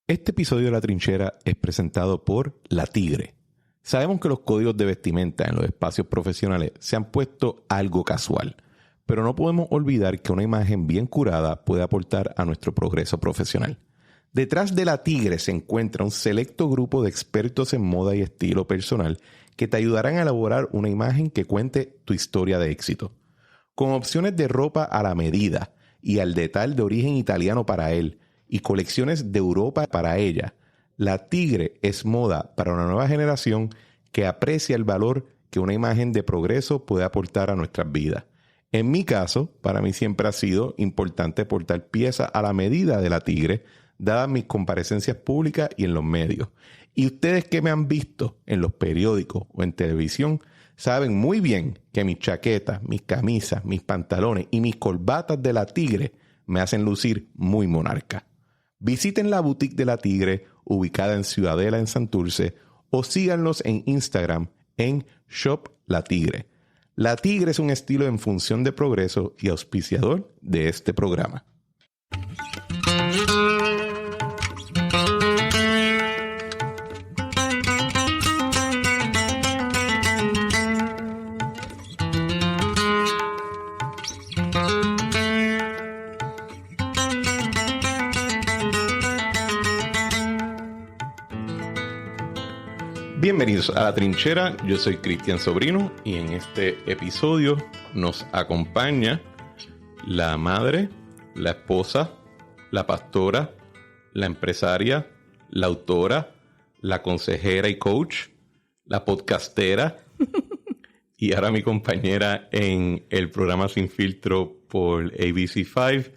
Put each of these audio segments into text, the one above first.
Este episodio de La Trinchera es presentado por La Tigre. Sabemos que los códigos de vestimenta en los espacios profesionales se han puesto algo casual, pero no podemos olvidar que una imagen bien curada puede aportar a nuestro progreso profesional. Detrás de La Tigre se encuentra un selecto grupo de expertos en moda y estilo personal que te ayudarán a elaborar una imagen que cuente tu historia de éxito. Con opciones de ropa a la medida y al detalle de origen italiano para él, y colecciones de Europa para ella, La Tigre es moda para una nueva generación que aprecia el valor que una imagen de progreso puede aportar a nuestras vidas. En mi caso, para mí siempre ha sido importante portar piezas a la medida de La Tigre, dadas mis comparecencias públicas y en los medios. Y ustedes que me han visto en los periódicos o en televisión, saben muy bien que mis chaquetas, mis camisas, mis pantalones y mis corbatas de La Tigre me hacen lucir muy monarca. Visiten la boutique de La Tigre, ubicada en Ciudadela, en Santurce, o síganlos en Instagram en Shop La Tigre. La Tigre es un estilo en función de progreso y auspiciador de este programa. Bienvenidos a La Trinchera, yo soy Cristian Sobrino y en este episodio nos acompaña la madre, la esposa, la pastora, la empresaria, la autora, la consejera y coach, la podcastera y ahora mi compañera en el programa Sin Filtro por ABC5,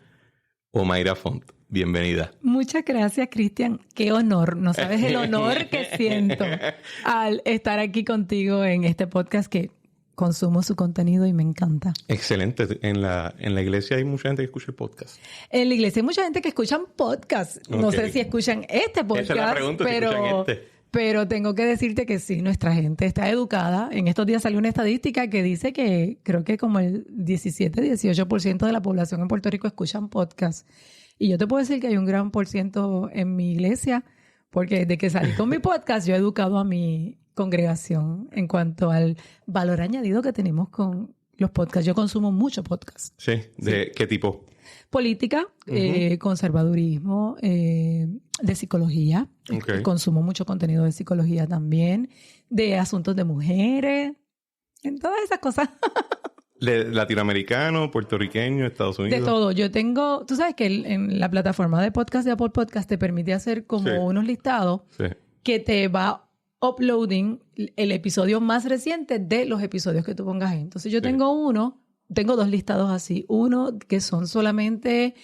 Omaira Font. Bienvenida. Muchas gracias, Cristian. Qué honor. No sabes el honor que siento al estar aquí contigo en este podcast que consumo su contenido y me encanta. Excelente. En la iglesia hay mucha gente que escucha el podcast. En la iglesia hay mucha gente que escucha podcast. Okay. No sé si escuchan este podcast. Esa es la pregunta, pero tengo que decirte que sí, nuestra gente está educada. En estos días salió una estadística que dice que creo que como el 17-18% de la población en Puerto Rico escuchan podcast. Y yo te puedo decir que hay un gran % en mi iglesia, porque desde que salí con mi podcast, yo he educado a mi congregación en cuanto al valor añadido que tenemos con los podcasts. Yo consumo mucho podcast. Sí, ¿de qué tipo? Política, conservadurismo, de psicología. Okay. Consumo mucho contenido de psicología también, de asuntos de mujeres, en todas esas cosas. Latinoamericano, puertorriqueño, Estados Unidos. De todo. Yo tengo... Tú sabes que en la plataforma de podcast de Apple Podcast te permite hacer como unos listados que te va uploading el episodio más reciente de los episodios que tú pongas ahí. Entonces yo tengo dos listados así. Uno que son solamente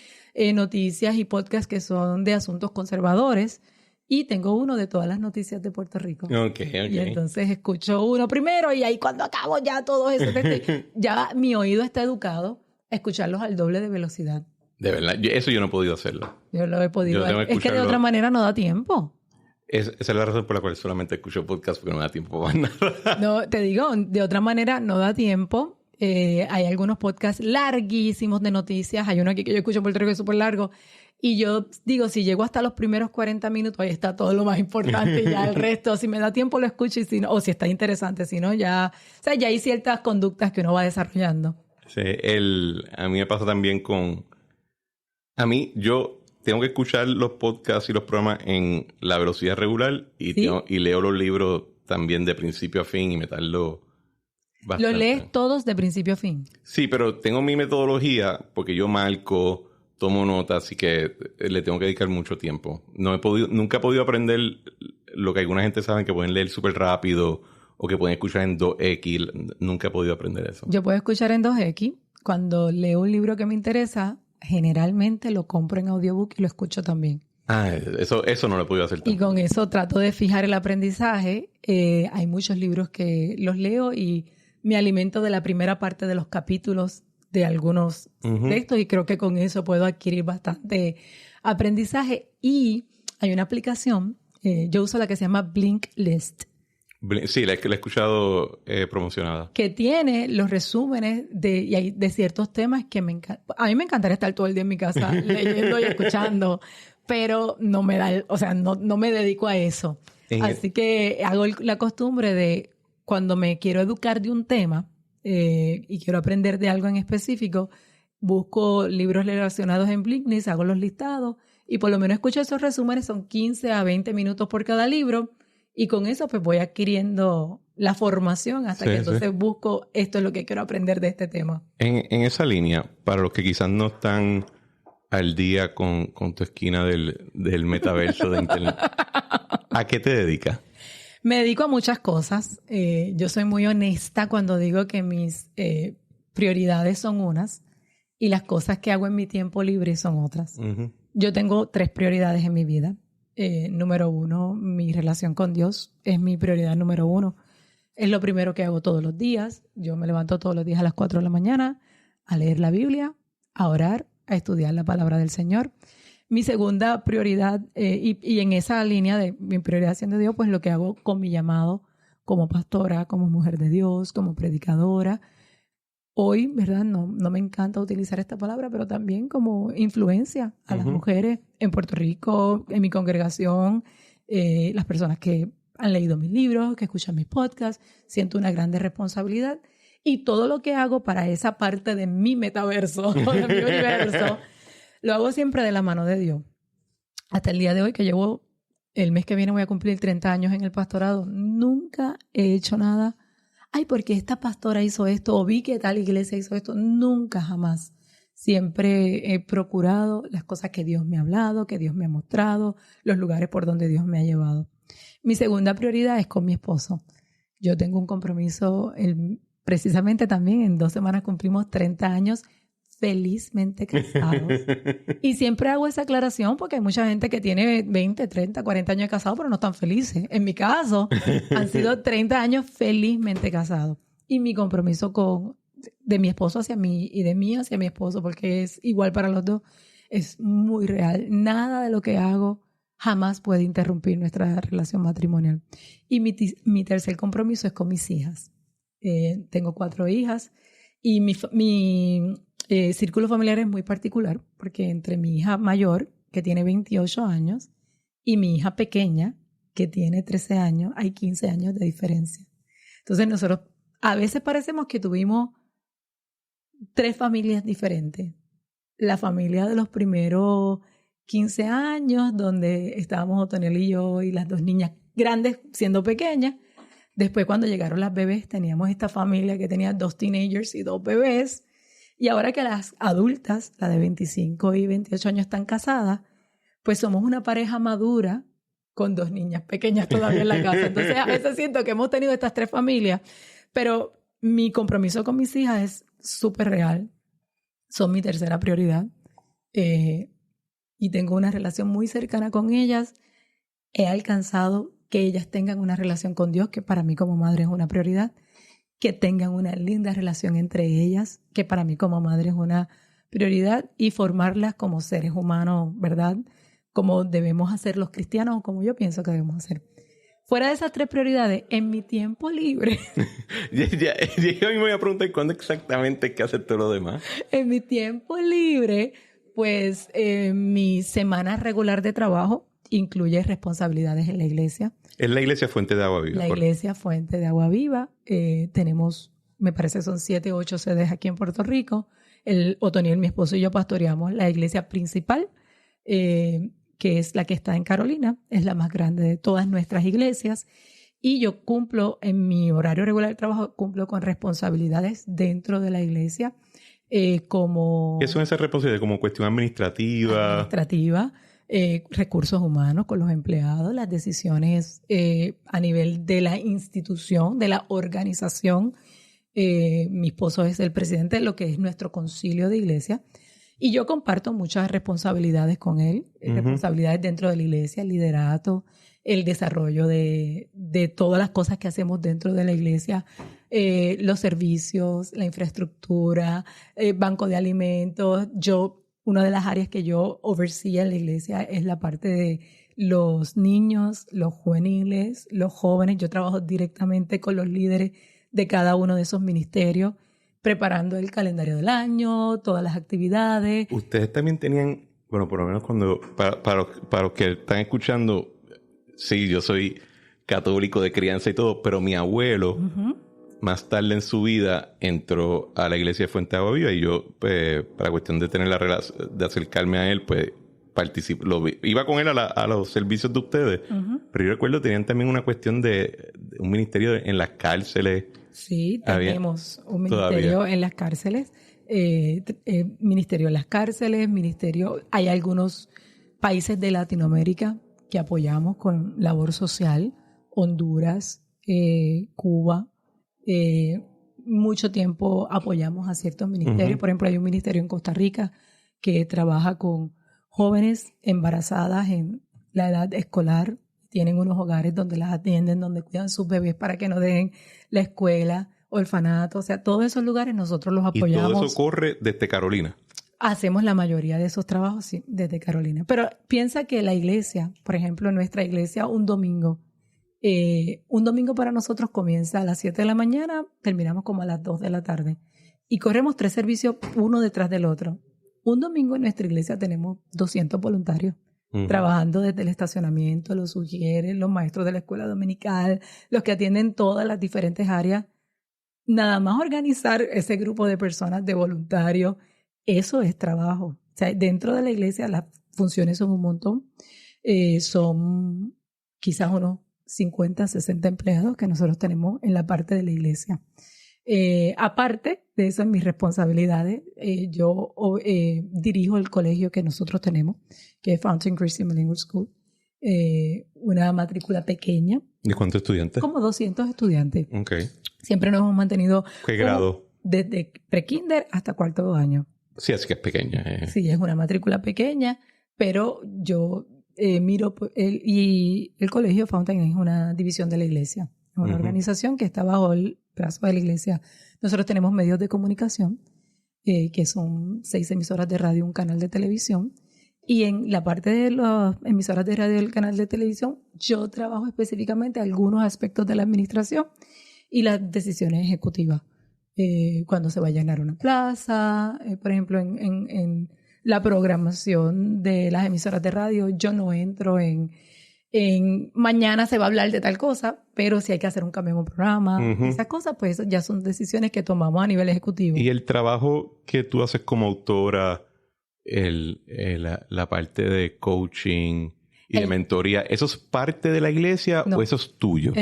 noticias y podcasts que son de asuntos conservadores. Y tengo uno de todas las noticias de Puerto Rico. Okay. Y entonces escucho uno primero y ahí cuando acabo ya todo eso. Ya mi oído está educado a escucharlos al doble de velocidad. De verdad, eso yo no he podido hacerlo. Yo lo he podido. Es que de otra manera no da tiempo. Esa es la razón por la cual solamente escucho podcast, porque no me da tiempo para nada. No, te digo, de otra manera no da tiempo. Hay algunos podcasts larguísimos de noticias. Hay uno aquí que yo escucho en Puerto Rico que es súper largo. Y yo digo, si llego hasta los primeros 40 minutos, ahí está todo lo más importante. Y ya el resto, si me da tiempo, lo escucho. Y si no, o si está interesante, si no, ya... O sea, ya hay ciertas conductas que uno va desarrollando. Sí, a mí me pasa también con... yo tengo que escuchar los podcasts y los programas en la velocidad regular y leo los libros también de principio a fin y me tardo bastante. ¿Los lees todos de principio a fin? Sí, pero tengo mi metodología porque yo marco... Tomo notas, así que le tengo que dedicar mucho tiempo. Nunca he podido aprender lo que alguna gente sabe, que pueden leer súper rápido o que pueden escuchar en 2X. Nunca he podido aprender eso. Yo puedo escuchar en 2X. Cuando leo un libro que me interesa, generalmente lo compro en audiobook y lo escucho también. Eso no lo he podido hacer tampoco. Y con eso trato de fijar el aprendizaje. Hay muchos libros que los leo y me alimento de la primera parte de los capítulos de algunos textos y creo que con eso puedo adquirir bastante aprendizaje. Y hay una aplicación, yo uso la que se llama Blinkist. Sí, la he escuchado promocionada. Que tiene los resúmenes de ciertos temas que me encantan. A mí me encantaría estar todo el día en mi casa leyendo y escuchando, pero no me da, no me dedico a eso. Así que hago la costumbre de cuando me quiero educar de un tema y quiero aprender de algo en específico, busco libros relacionados en Blinkist, hago los listados y por lo menos escucho esos resúmenes, son 15 a 20 minutos por cada libro y con eso pues voy adquiriendo la formación hasta que entonces busco esto es lo que quiero aprender de este tema. En esa línea, para los que quizás no están al día con tu esquina del metaverso de internet, ¿a qué te dedicas? Me dedico a muchas cosas. Yo soy muy honesta cuando digo que mis prioridades son unas y las cosas que hago en mi tiempo libre son otras. Uh-huh. Yo tengo 3 prioridades en mi vida. Número 1, mi relación con Dios es mi prioridad número 1. Es lo primero que hago todos los días. Yo me levanto todos los días a las 4 de la mañana a leer la Biblia, a orar, a estudiar la palabra del Señor. Mi segunda prioridad, y en esa línea de mi prioridad siendo Dios, pues lo que hago con mi llamado como pastora, como mujer de Dios, como predicadora. Hoy, ¿verdad? No me encanta utilizar esta palabra, pero también como influencia a las mujeres en Puerto Rico, en mi congregación, las personas que han leído mis libros, que escuchan mis podcasts. Siento una grande responsabilidad. Y todo lo que hago para esa parte de mi metaverso, de mi universo, lo hago siempre de la mano de Dios. Hasta el día de hoy, que llevo, el mes que viene voy a cumplir 30 años en el pastorado, nunca he hecho nada. Ay, porque esta pastora hizo esto, o vi que tal iglesia hizo esto. Nunca, jamás. Siempre he procurado las cosas que Dios me ha hablado, que Dios me ha mostrado, los lugares por donde Dios me ha llevado. Mi segunda prioridad es con mi esposo. Yo tengo un compromiso, precisamente también en 2 semanas cumplimos 30 años felizmente casados. Y siempre hago esa aclaración porque hay mucha gente que tiene 20, 30, 40 años de casado, pero no están felices. En mi caso, han sido 30 años felizmente casados. Y mi compromiso de mi esposo hacia mí y de mí hacia mi esposo, porque es igual para los dos, es muy real. Nada de lo que hago jamás puede interrumpir nuestra relación matrimonial. Y mi tercer compromiso es con mis hijas. Tengo 4 hijas y mi círculo familiar es muy particular porque entre mi hija mayor, que tiene 28 años, y mi hija pequeña, que tiene 13 años, hay 15 años de diferencia. Entonces nosotros a veces parecemos que tuvimos 3 familias diferentes. La familia de los primeros 15 años, donde estábamos Otoniel y yo y las 2 niñas grandes siendo pequeñas. Después, cuando llegaron las bebés, teníamos esta familia que tenía 2 teenagers y 2 bebés. Y ahora que las adultas, la de 25 y 28 años, están casadas, pues somos una pareja madura con 2 niñas pequeñas todavía en la casa. Entonces, a veces siento que hemos tenido estas 3 familias, pero mi compromiso con mis hijas es súper real. Son mi tercera prioridad. Y tengo una relación muy cercana con ellas. He alcanzado que ellas tengan una relación con Dios, que para mí como madre es una prioridad, que tengan una linda relación entre ellas, que para mí como madre es una prioridad, y formarlas como seres humanos, ¿verdad? Como debemos hacer los cristianos, como yo pienso que debemos hacer. Fuera de esas 3 prioridades, en mi tiempo libre... Yo me voy a preguntar cuándo exactamente hay que hacer todo lo demás. En mi tiempo libre, pues mi semana regular de trabajo incluye responsabilidades en la iglesia. ¿Es la iglesia Fuente de Agua Viva? La iglesia Fuente de Agua Viva. Tenemos, me parece son 7 o 8 sedes aquí en Puerto Rico. Otoniel, mi esposo y yo pastoreamos la iglesia principal, que es la que está en Carolina. Es la más grande de todas nuestras iglesias. Y yo cumplo, en mi horario regular de trabajo, cumplo con responsabilidades dentro de la iglesia. Como... ¿Qué son esas responsabilidades? ¿Como cuestión administrativa? Administrativa. Recursos humanos con los empleados, las decisiones a nivel de la institución, de la organización. Mi esposo es el presidente de lo que es nuestro concilio de iglesia y yo comparto muchas responsabilidades con él, responsabilidades dentro de la iglesia, el liderato, el desarrollo de todas las cosas que hacemos dentro de la iglesia, los servicios, la infraestructura, banco de alimentos. Una de las áreas que yo oversee en la iglesia es la parte de los niños, los juveniles, los jóvenes. Yo trabajo directamente con los líderes de cada uno de esos ministerios, preparando el calendario del año, todas las actividades. ¿Ustedes también tenían Bueno, por lo menos para los que están escuchando, sí, yo soy católico de crianza y todo, pero mi abuelo, más tarde en su vida, entró a la iglesia de Fuente de Agua Viva y yo, pues, para cuestión de tener la relación, de acercarme a él, pues, iba con él a los servicios de ustedes, pero yo recuerdo tenían también una cuestión de un ministerio en las cárceles. Sí, tenemos un ministerio en las cárceles, ministerio en las cárceles, hay algunos países de Latinoamérica que apoyamos con labor social, Honduras, Cuba, mucho tiempo apoyamos a ciertos ministerios, por ejemplo hay un ministerio en Costa Rica que trabaja con jóvenes embarazadas en la edad escolar, tienen unos hogares donde las atienden, donde cuidan sus bebés para que no dejen la escuela, orfanato, o sea, todos esos lugares nosotros los apoyamos. ¿Y todo eso corre desde Carolina? Hacemos la mayoría de esos trabajos, sí, desde Carolina. Pero piensa que la iglesia, por ejemplo, nuestra iglesia, un domingo para nosotros comienza a las 7 de la mañana, terminamos como a las 2 de la tarde. Y corremos 3 servicios uno detrás del otro. Un domingo en nuestra iglesia tenemos 200 voluntarios trabajando desde el estacionamiento, los sugieres, los maestros de la escuela dominical, los que atienden todas las diferentes áreas. Nada más organizar ese grupo de personas, de voluntarios, eso es trabajo. O sea, dentro de la iglesia las funciones son un montón. Son quizás unos 50, 60 empleados que nosotros tenemos en la parte de la iglesia. Aparte de eso, en mis responsabilidades, yo dirijo el colegio que nosotros tenemos, que es Fountain Christian Bilingual School, una matrícula pequeña. ¿De cuántos estudiantes? Como 200 estudiantes. Okay. Siempre nos hemos mantenido... ¿Qué grado? Desde pre-kinder hasta cuarto año. Sí, así que es pequeña. Sí, es una matrícula pequeña, pero yo miro... y el colegio Fountain es una división de la iglesia. Es una organización que está bajo el brazo de la iglesia. Nosotros tenemos medios de comunicación, que son 6 emisoras de radio, un canal de televisión. Y en la parte de las emisoras de radio y el canal de televisión, yo trabajo específicamente algunos aspectos de la administración y las decisiones ejecutivas. Cuando se va a llenar una plaza, por ejemplo, en la programación de las emisoras de radio, yo no entro en mañana se va a hablar de tal cosa, pero si hay que hacer un cambio en un programa, esas cosas, pues ya son decisiones que tomamos a nivel ejecutivo. Y el trabajo que tú haces como autora, la parte de coaching y de mentoría, ¿eso es parte de la iglesia o eso es tuyo?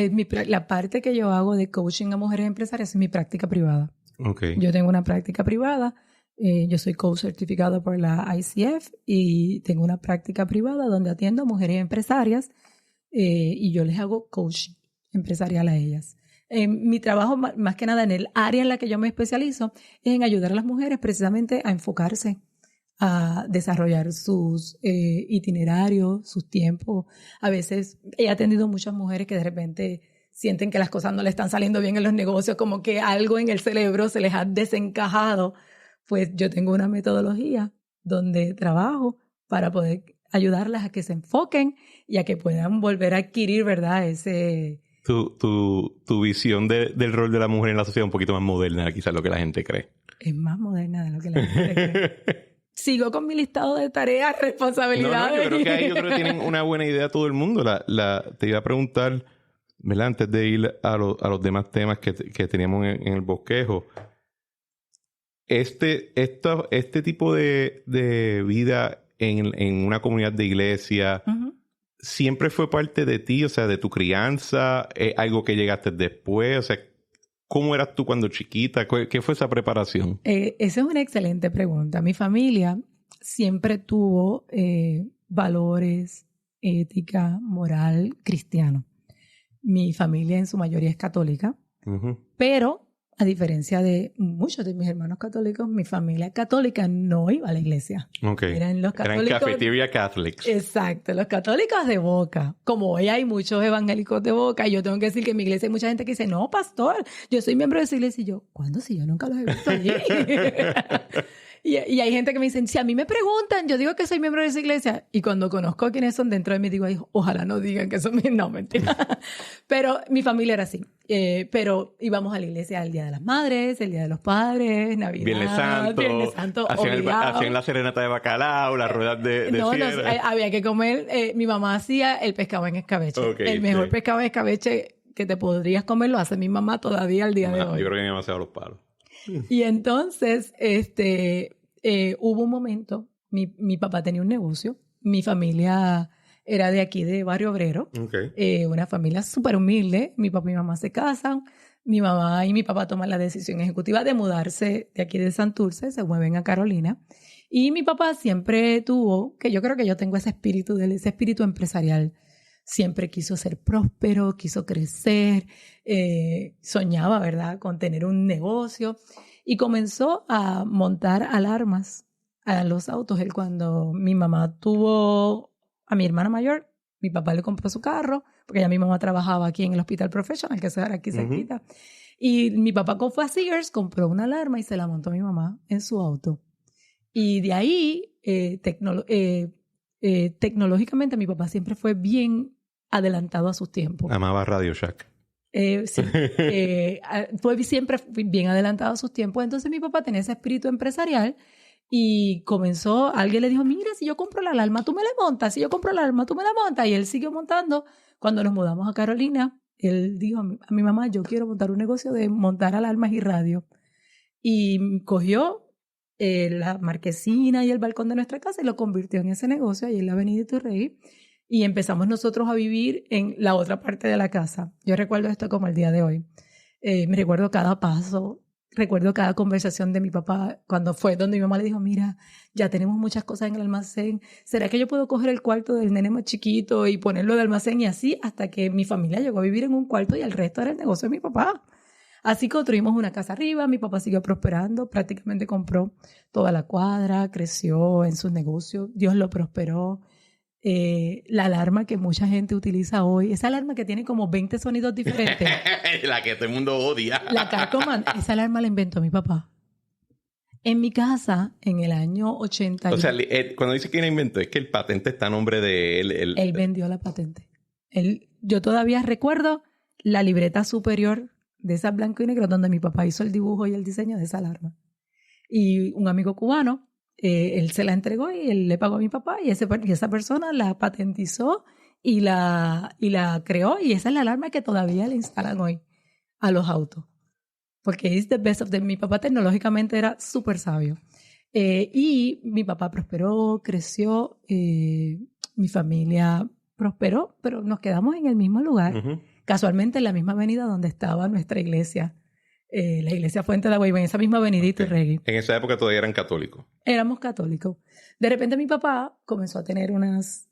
La parte que yo hago de coaching a mujeres empresarias es mi práctica privada. Okay. Yo tengo una práctica privada. Yo soy coach certificado por la ICF y tengo una práctica privada donde atiendo a mujeres empresarias y yo les hago coaching empresarial a ellas. Mi trabajo, más que nada en el área en la que yo me especializo, es en ayudar a las mujeres precisamente a enfocarse, a desarrollar sus itinerarios, sus tiempos. A veces he atendido muchas mujeres que de repente sienten que las cosas no le están saliendo bien en los negocios, como que algo en el cerebro se les ha desencajado. Pues yo tengo una metodología donde trabajo para poder ayudarlas a que se enfoquen y a que puedan volver a adquirir, ¿verdad? Tu visión del rol de la mujer en la sociedad es un poquito más moderna, quizás lo que la gente cree. Es más moderna de lo que la gente cree. Sigo con mi listado de tareas, responsabilidades. Yo creo que tienen una buena idea todo el mundo. Te iba a preguntar, ¿verdad? Antes de ir a los demás temas que teníamos en el bosquejo. Este tipo de vida en una comunidad de iglesia siempre fue parte de ti, o sea, de tu crianza, algo que llegaste después, o sea, ¿cómo eras tú cuando chiquita? ¿Qué fue esa preparación? Esa es una excelente pregunta. Mi familia siempre tuvo valores, ética, moral, cristiano. Mi familia en su mayoría es católica, pero a diferencia de muchos de mis hermanos católicos, mi familia católica no iba a la iglesia. Okay. Eran cafeteria catholics. Exacto, los católicos de Boca. Como hoy hay muchos evangélicos de Boca, y yo tengo que decir que en mi iglesia hay mucha gente que dice, no, pastor, yo soy miembro de esa iglesia. Y yo, ¿cuándo? Si yo nunca los he visto allí. Y hay gente que me dice, si a mí me preguntan, yo digo que soy miembro de esa iglesia. Y cuando conozco a quienes son dentro de mí, digo, ay, ojalá no digan que son mis... No, mentira. Pero mi familia era así. Pero íbamos a la iglesia el Día de las Madres, el Día de los Padres, Navidad, Viernes Santo hacían la serenata de bacalao, las ruedas de cierre. Había que comer. Mi mamá hacía el pescado en escabeche. El mejor pescado en escabeche que te podrías comer lo hace mi mamá todavía al día de hoy. Yo creo que mi mamá se da los palos. Y entonces, hubo un momento, mi papá tenía un negocio, mi familia era de aquí, de Barrio Obrero, una familia súper humilde, mi papá y mi mamá se casan, mi mamá y mi papá toman la decisión ejecutiva de mudarse de aquí de Santurce, se mueven a Carolina, y mi papá siempre tuvo, que yo creo que yo tengo ese espíritu empresarial. Siempre quiso ser próspero, quiso crecer, soñaba, ¿verdad?, con tener un negocio y comenzó a montar alarmas a los autos. Él, cuando mi mamá tuvo a mi hermana mayor, mi papá le compró su carro, porque ya mi mamá trabajaba aquí en el Hospital Professional, que es aquí cerquita. Y mi papá fue a Sears, compró una alarma y se la montó a mi mamá en su auto. Y de ahí, tecnológicamente, mi papá siempre fue bien adelantado a sus tiempos. Amaba Radio Shack. Sí, fue siempre bien adelantado a sus tiempos. Entonces mi papá tenía ese espíritu empresarial y alguien le dijo, mira, si yo compro la alarma, tú me la montas. Si yo compro la alarma, tú me la montas. Y él siguió montando. Cuando nos mudamos a Carolina, él dijo a mi mamá, yo quiero montar un negocio de montar alarmas y radio. Y cogió la marquesina y el balcón de nuestra casa y lo convirtió en ese negocio ahí en la Avenida Iturrey. Y empezamos nosotros a vivir en la otra parte de la casa. Yo recuerdo esto como el día de hoy. Me recuerdo cada paso, recuerdo cada conversación de mi papá cuando fue donde mi mamá le dijo, mira, ya tenemos muchas cosas en el almacén. ¿Será que yo puedo coger el cuarto del nene más chiquito y ponerlo de almacén? Y así hasta que mi familia llegó a vivir en un cuarto y el resto era el negocio de mi papá. Así construimos una casa arriba, mi papá siguió prosperando, prácticamente compró toda la cuadra, creció en sus negocios, Dios lo prosperó. La alarma que mucha gente utiliza hoy, esa alarma que tiene como 20 sonidos diferentes. La que todo el mundo odia. La Carcoman, esa alarma la inventó mi papá. En mi casa, en el año 80... O sea, cuando dice que la inventó, es que el patente está a nombre de él. Él vendió la patente. Yo todavía recuerdo la libreta superior de esa blanco y negro donde mi papá hizo el dibujo y el diseño de esa alarma. Y un amigo cubano, él se la entregó y él le pagó a mi papá y esa persona la patentizó y la creó, y esa es la alarma que todavía le instalan hoy a los autos. Porque es the best of them. Mi papá tecnológicamente era súper sabio. Y mi papá prosperó, creció, mi familia prosperó, pero nos quedamos en el mismo lugar. Uh-huh. Casualmente en la misma avenida donde estaba nuestra iglesia. La iglesia Fuente de Agua, en esa misma avenidita Iturregui. En esa época todavía eran católicos. Éramos católicos. De repente mi papá comenzó a tener unas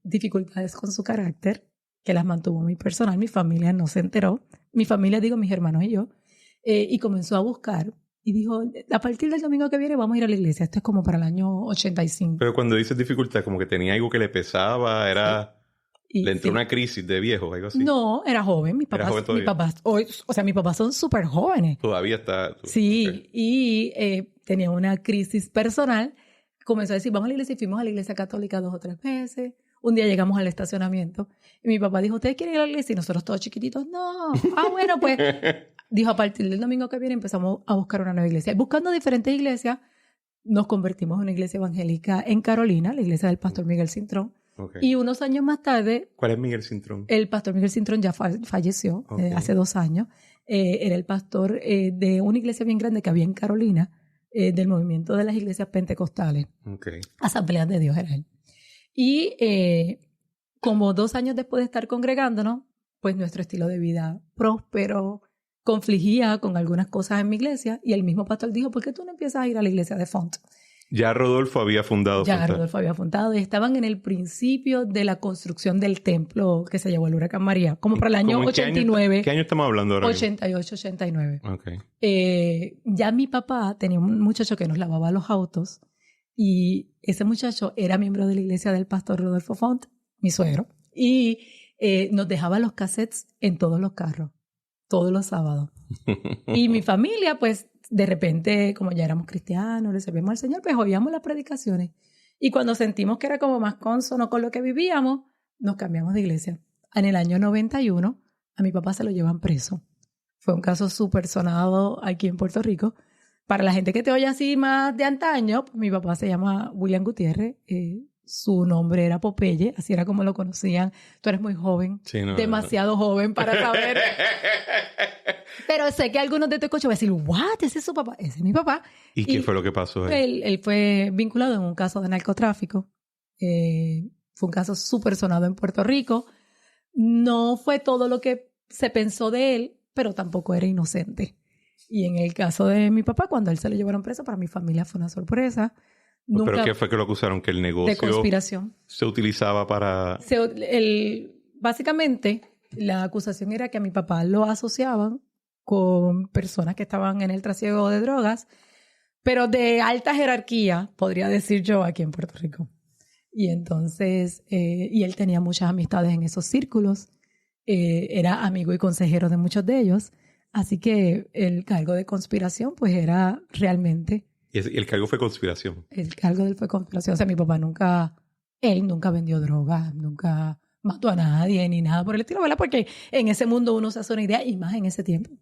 dificultades con su carácter, que las mantuvo muy personal. Mi familia no se enteró. Mi familia, digo, mis hermanos y yo. Y comenzó a buscar. Y dijo, a partir del domingo que viene vamos a ir a la iglesia. Esto es como para el año 85. Pero cuando dices dificultad, como que tenía algo que le pesaba, era... ¿Le entró una crisis de viejo, algo así? No, era joven. Mis papás son súper jóvenes. Todavía está... Sí, okay. Y tenía una crisis personal. Comenzó a decir, vamos a la iglesia, y fuimos a la iglesia católica 2 o 3 veces. Un día llegamos al estacionamiento y mi papá dijo, ¿ustedes quieren ir a la iglesia? Y nosotros todos chiquititos, no. Bueno, pues... Dijo, a partir del domingo que viene empezamos a buscar una nueva iglesia. Y buscando diferentes iglesias, nos convertimos en una iglesia evangélica en Carolina, la iglesia del pastor Miguel Cintrón. Okay. Y unos años más tarde... ¿Cuál es Miguel Cintrón? El pastor Miguel Cintrón ya falleció hace 2 años. Era el pastor de una iglesia bien grande que había en Carolina, del movimiento de las iglesias pentecostales. Okay. Asambleas de Dios era él. Y como 2 años después de estar congregándonos, pues nuestro estilo de vida próspero, confligía con algunas cosas en mi iglesia, y el mismo pastor dijo, ¿por qué tú no empiezas a ir a la iglesia de Font? Ya Rodolfo había fundado. Rodolfo había fundado y estaban en el principio de la construcción del templo que se llevó el huracán María, como para el año 89. ¿Qué año estamos hablando ahora? 88, 89. Okay. Ya mi papá tenía un muchacho que nos lavaba los autos, y ese muchacho era miembro de la iglesia del pastor Rodolfo Font, mi suegro, y nos dejaba los cassettes en todos los carros, todos los sábados. Y mi familia, pues, de repente, como ya éramos cristianos, le servíamos al Señor, pues oíamos las predicaciones. Y cuando sentimos que era como más consono con lo que vivíamos, nos cambiamos de iglesia. En el año 91, a mi papá se lo llevan preso. Fue un caso súper sonado aquí en Puerto Rico. Para la gente que te oye así más de antaño, mi papá se llama William Gutiérrez. Su nombre era Popeye, así era como lo conocían. Tú eres muy joven, sí, demasiado joven para saber. Pero sé que algunos de tu escucha van a decir, ¿what? ¿Ese es su papá? Ese es mi papá. ¿Y qué fue lo que pasó ahí? Él fue vinculado en un caso de narcotráfico. Fue un caso súper sonado en Puerto Rico. No fue todo lo que se pensó de él, pero tampoco era inocente. Y en el caso de mi papá, cuando él se lo llevaron preso, para mi familia fue una sorpresa. Nunca, ¿pero qué fue que lo acusaron? ¿Que el negocio de conspiración se utilizaba para...? Básicamente, la acusación era que a mi papá lo asociaban con personas que estaban en el trasiego de drogas, pero de alta jerarquía, podría decir yo, aquí en Puerto Rico. Y entonces, y él tenía muchas amistades en esos círculos, era amigo y consejero de muchos de ellos, así que el cargo de conspiración pues era realmente... ¿Y el cargo fue conspiración? El cargo de él fue conspiración, o sea, mi papá nunca vendió drogas, nunca mató a nadie ni nada por el estilo, ¿verdad? Porque en ese mundo uno se hace una idea, y más en ese tiempo.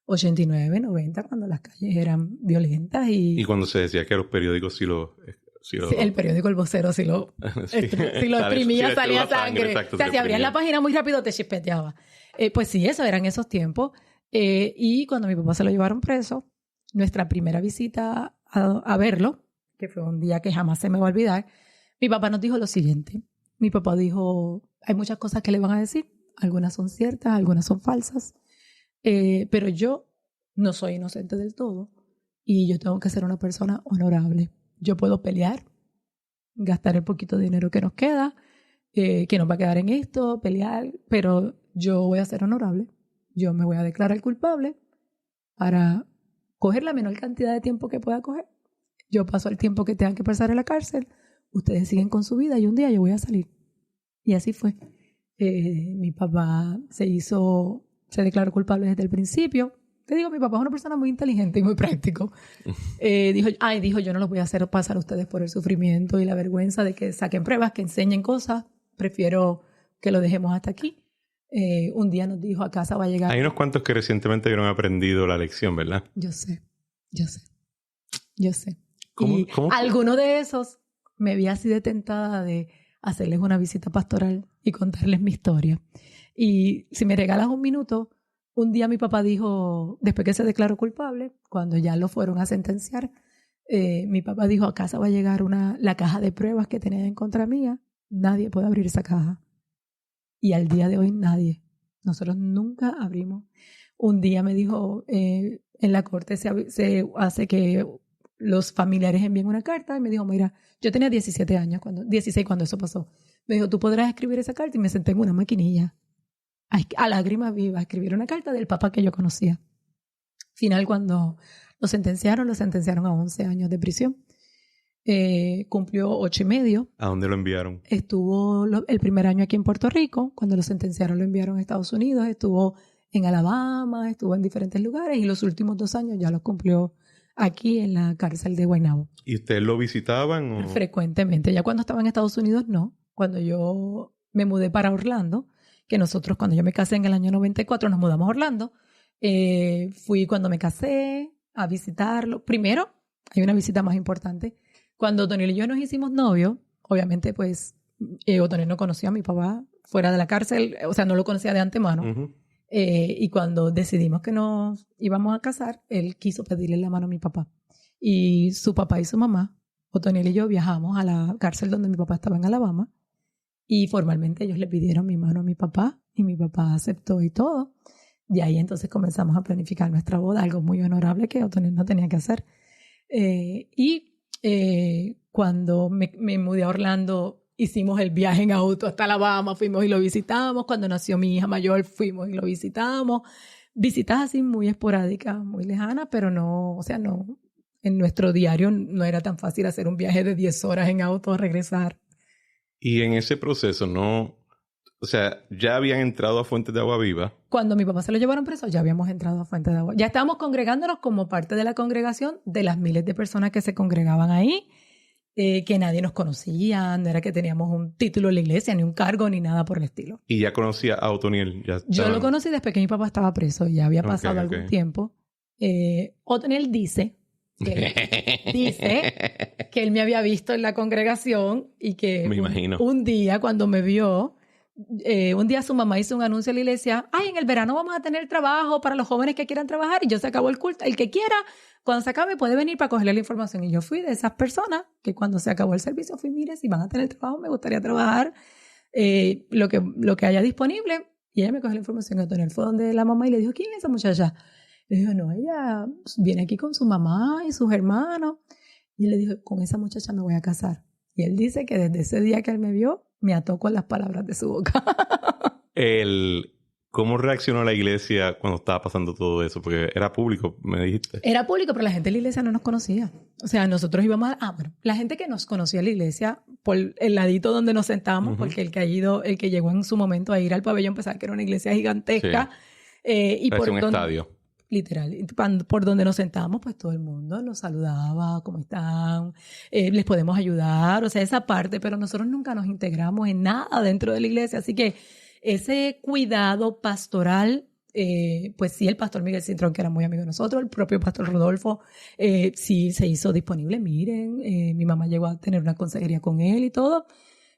89, 90, cuando las calles eran violentas y... Y cuando se decía que los periódicos sí, el periódico El Vocero, si lo exprimía, salía sangre. Exacto, o sea, si abrías la página muy rápido, te chispeteaba. Pues sí, eso eran esos tiempos. Y cuando mi papá se lo llevaron preso, nuestra primera visita a verlo, que fue un día que jamás se me va a olvidar, mi papá nos dijo lo siguiente. Mi papá dijo, hay muchas cosas que le van a decir. Algunas son ciertas, algunas son falsas. Pero yo no soy inocente del todo y yo tengo que ser una persona honorable. Yo puedo pelear, gastar el poquito de dinero que nos queda, que nos va a quedar en esto, pelear, pero yo voy a ser honorable. Yo me voy a declarar culpable para coger la menor cantidad de tiempo que pueda coger. Yo paso el tiempo que tengan que pasar en la cárcel, ustedes siguen con su vida y un día yo voy a salir. Y así fue. Mi papá se declaró culpable desde el principio. Te digo, mi papá es una persona muy inteligente y muy práctico. Dijo, yo no los voy a hacer pasar a ustedes por el sufrimiento y la vergüenza de que saquen pruebas, que enseñen cosas. Prefiero que lo dejemos hasta aquí. Un día nos dijo, a casa va a llegar... Hay unos cuantos que recientemente habían aprendido la lección, ¿verdad? Yo sé. ¿Cómo? Alguno de esos me vi así de tentada de hacerles una visita pastoral y contarles mi historia. Y si me regalas un minuto, un día mi papá dijo, después que se declaró culpable, cuando ya lo fueron a sentenciar, mi papá dijo, a casa va a llegar la caja de pruebas que tenían en contra mía. Nadie puede abrir esa caja. Y al día de hoy nadie. Nosotros nunca abrimos. Un día me dijo, en la corte se hace que los familiares envíen una carta, y me dijo, mira, yo tenía 16 cuando eso pasó. Me dijo, tú podrás escribir esa carta, y me senté en una maquinilla a lágrimas vivas, a escribir una carta del papá que yo conocía. Final, cuando lo sentenciaron a 11 años de prisión. Cumplió 8 y medio. ¿A dónde lo enviaron? Estuvo el primer año aquí en Puerto Rico. Cuando lo sentenciaron lo enviaron a Estados Unidos. Estuvo en Alabama, estuvo en diferentes lugares, y los últimos 2 años ya los cumplió aquí en la cárcel de Guaynabo. ¿Y ustedes lo visitaban? ¿O? Frecuentemente. Ya cuando estaba en Estados Unidos, no. Cuando yo me mudé para Orlando, que nosotros, cuando yo me casé en el año 94, nos mudamos a Orlando. Fui cuando me casé a visitarlo. Primero, hay una visita más importante. Cuando Otoniel y yo nos hicimos novios, obviamente, pues, Otoniel no conocía a mi papá fuera de la cárcel, o sea, no lo conocía de antemano. Uh-huh. Y cuando decidimos que nos íbamos a casar, él quiso pedirle la mano a mi papá. Y su papá y su mamá, Otoniel y yo, viajamos a la cárcel donde mi papá estaba en Alabama, y formalmente ellos le pidieron mi mano a mi papá, y mi papá aceptó y todo. Y ahí entonces comenzamos a planificar nuestra boda, algo muy honorable que Otoniel no tenía que hacer. Cuando me mudé a Orlando, hicimos el viaje en auto hasta Alabama, fuimos y lo visitamos. Cuando nació mi hija mayor, fuimos y lo visitamos. Visitas así muy esporádicas, muy lejanas, pero no, o sea, no, en nuestro diario no era tan fácil hacer un viaje de 10 horas en auto a regresar. Y en ese proceso, ¿no? O sea, ya habían entrado a Fuentes de Agua Viva. Cuando mi papá se lo llevaron preso, ya habíamos entrado a Fuentes de Agua. Ya estábamos congregándonos como parte de la congregación de las miles de personas que se congregaban ahí, que nadie nos conocía, no era que teníamos un título en la iglesia, ni un cargo, ni nada por el estilo. ¿Y ya conocía a Otoniel? Yo lo conocí después que mi papá estaba preso, ya había pasado algún tiempo. Otoniel dice que él me había visto en la congregación y que me imagino. Un día cuando me vio, un día su mamá hizo un anuncio en la iglesia, en el verano vamos a tener trabajo para los jóvenes que quieran trabajar y yo se acabó el culto, el que quiera, cuando se acabe puede venir para cogerle la información. Y yo fui de esas personas que cuando se acabó el servicio fui, mire, si van a tener trabajo me gustaría trabajar lo que haya disponible. Y ella me cogió la información. Entonces fue donde la mamá y le dijo, ¿quién es esa muchacha? Le dijo, no, ella viene aquí con su mamá y sus hermanos. Y él le dijo, con esa muchacha me voy a casar. Y él dice que desde ese día que él me vio, me ató con las palabras de su boca. ¿Cómo reaccionó la iglesia cuando estaba pasando todo eso? Porque era público, me dijiste. Era público, pero la gente de la iglesia no nos conocía. O sea, nosotros íbamos la gente que nos conocía en la iglesia, por el ladito donde nos sentábamos, porque el que llegó en su momento a ir al pabellón, pensaba que era una iglesia gigantesca. Sí. Y por un estadio. Literal. Por donde nos sentábamos, pues todo el mundo nos saludaba, ¿cómo están? Les podemos ayudar, o sea, esa parte, pero nosotros nunca nos integramos en nada dentro de la iglesia, así que ese cuidado pastoral, pues sí, el pastor Miguel Cintrón, que era muy amigo de nosotros, el propio pastor Rodolfo, sí se hizo disponible, miren, mi mamá llegó a tener una consejería con él y todo,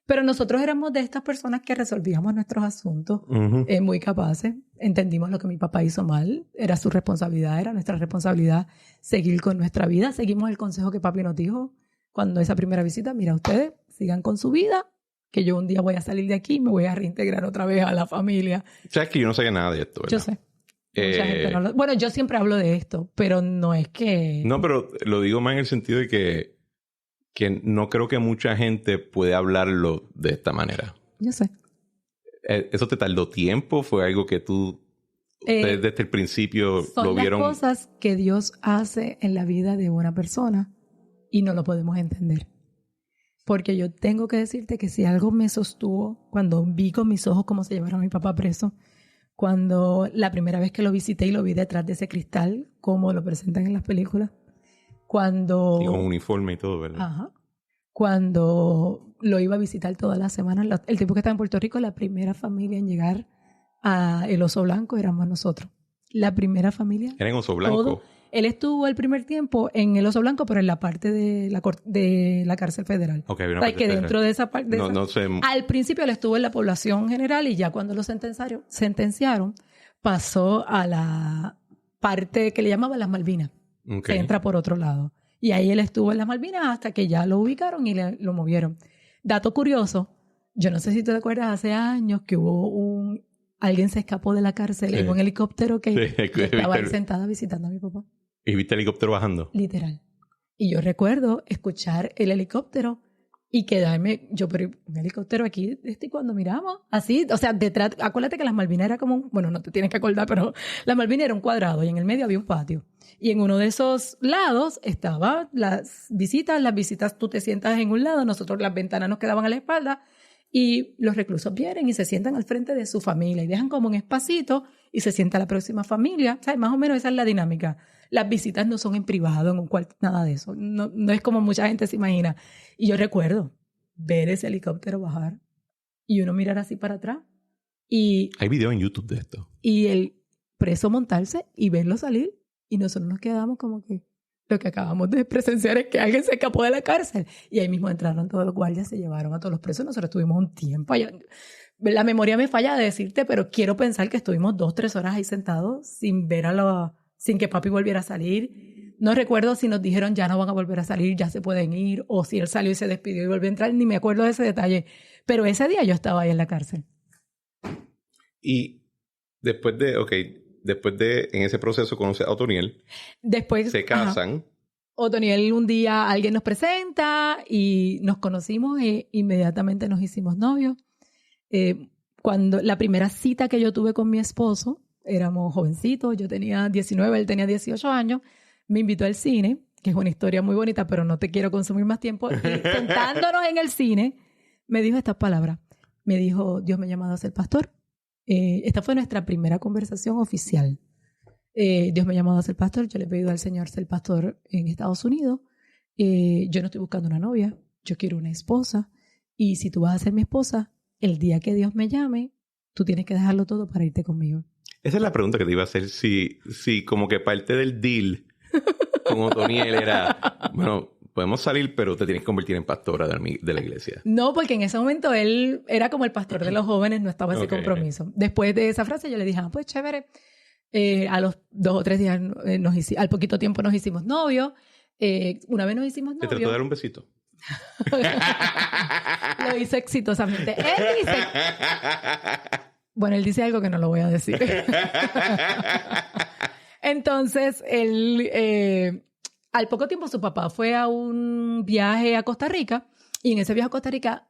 pero nosotros éramos de estas personas que resolvíamos nuestros asuntos muy capaces. Entendimos lo que mi papá hizo mal, era su responsabilidad, era nuestra responsabilidad seguir con nuestra vida. Seguimos el consejo que papi nos dijo cuando esa primera visita, mira, ustedes sigan con su vida, que yo un día voy a salir de aquí y me voy a reintegrar otra vez a la familia. Sabes que yo no sabía nada de esto, ¿verdad? Yo sé. Mucha gente no bueno, yo siempre hablo de esto, pero no es que... No, pero lo digo más en el sentido de que no creo que mucha gente puede hablarlo de esta manera. Yo sé. ¿Eso te tardó tiempo? ¿Fue algo que tú desde el principio lo vieron? Son las cosas que Dios hace en la vida de una persona y no lo podemos entender. Porque yo tengo que decirte que si algo me sostuvo cuando vi con mis ojos cómo se llevaron a mi papá preso, cuando la primera vez que lo visité y lo vi detrás de ese cristal, como lo presentan en las películas, cuando... Y con uniforme y todo, ¿verdad? Ajá. Cuando lo iba a visitar todas las semanas, el tiempo que estaba en Puerto Rico, la primera familia en llegar a El Oso Blanco éramos nosotros. La primera familia. ¿Era en Oso Blanco? Él estuvo el primer tiempo en El Oso Blanco, pero en la parte de la cárcel federal. Okay, o sea, que dentro de esa parte... No sé. Al principio él estuvo en la población general y ya cuando lo sentenciaron, pasó a la parte que le llamaban las Malvinas. Okay. Se entra por otro lado. Y ahí él estuvo en las Malvinas hasta que ya lo ubicaron y lo movieron. Dato curioso, yo no sé si tú te acuerdas, hace años que hubo alguien se escapó de la cárcel en un helicóptero que yo estaba ahí sentada visitando a mi papá. ¿Y viste el helicóptero bajando? Literal. Y yo recuerdo escuchar el helicóptero y quedarme, pero un helicóptero aquí, y cuando miramos, así, o sea, detrás, acuérdate que las Malvinas era como bueno, no te tienes que acordar, pero las Malvinas era un cuadrado y en el medio había un patio. Y en uno de esos lados estaban las visitas tú te sientas en un lado, nosotros las ventanas nos quedaban a la espalda y los reclusos vienen y se sientan al frente de su familia y dejan como un espacito y se sienta la próxima familia. ¿Sabes? Más o menos esa es la dinámica. Las visitas no son en privado, en un cuarto, nada de eso. No es como mucha gente se imagina. Y yo recuerdo ver ese helicóptero bajar y uno mirar así para atrás. Hay video en YouTube de esto. Y el preso montarse y verlo salir. Y nosotros nos quedamos como que lo que acabamos de presenciar es que alguien se escapó de la cárcel. Y ahí mismo entraron todos los guardias, se llevaron a todos los presos. Nosotros estuvimos un tiempo allá. La memoria me falla de decirte, pero quiero pensar que estuvimos 2-3 horas ahí sentados sin ver sin que papi volviera a salir. No recuerdo si nos dijeron ya no van a volver a salir, ya se pueden ir, o si él salió y se despidió y volvió a entrar. Ni me acuerdo de ese detalle. Pero ese día yo estaba ahí en la cárcel. Y después en ese proceso conoce a Otoniel. Después se casan. Otoniel un día alguien nos presenta y nos conocimos e inmediatamente nos hicimos novios. Cuando la primera cita que yo tuve con mi esposo, éramos jovencitos, yo tenía 19, él tenía 18 años, me invitó al cine, que es una historia muy bonita, pero no te quiero consumir más tiempo. Y sentándonos en el cine, me dijo estas palabras: me dijo, Dios me ha llamado a ser pastor. Esta fue nuestra primera conversación oficial. Dios me ha llamado a ser pastor. Yo le he pedido al Señor ser pastor en Estados Unidos. Yo no estoy buscando una novia. Yo quiero una esposa. Y si tú vas a ser mi esposa, el día que Dios me llame, tú tienes que dejarlo todo para irte conmigo. Esa es la pregunta que te iba a hacer. Si como que parte del deal con Otoniel era, bueno, podemos salir, pero te tienes que convertir en pastora de la iglesia. No, porque en ese momento él era como el pastor de los jóvenes, no estaba ese compromiso. Después de esa frase yo le dije, pues chévere. A los 2 o 3 días, al poquito tiempo nos hicimos novios. Una vez nos hicimos novios. ¿Te trató de dar un besito? Lo hizo exitosamente. Él dice algo que no lo voy a decir. Entonces, al poco tiempo su papá fue a un viaje a Costa Rica y en ese viaje a Costa Rica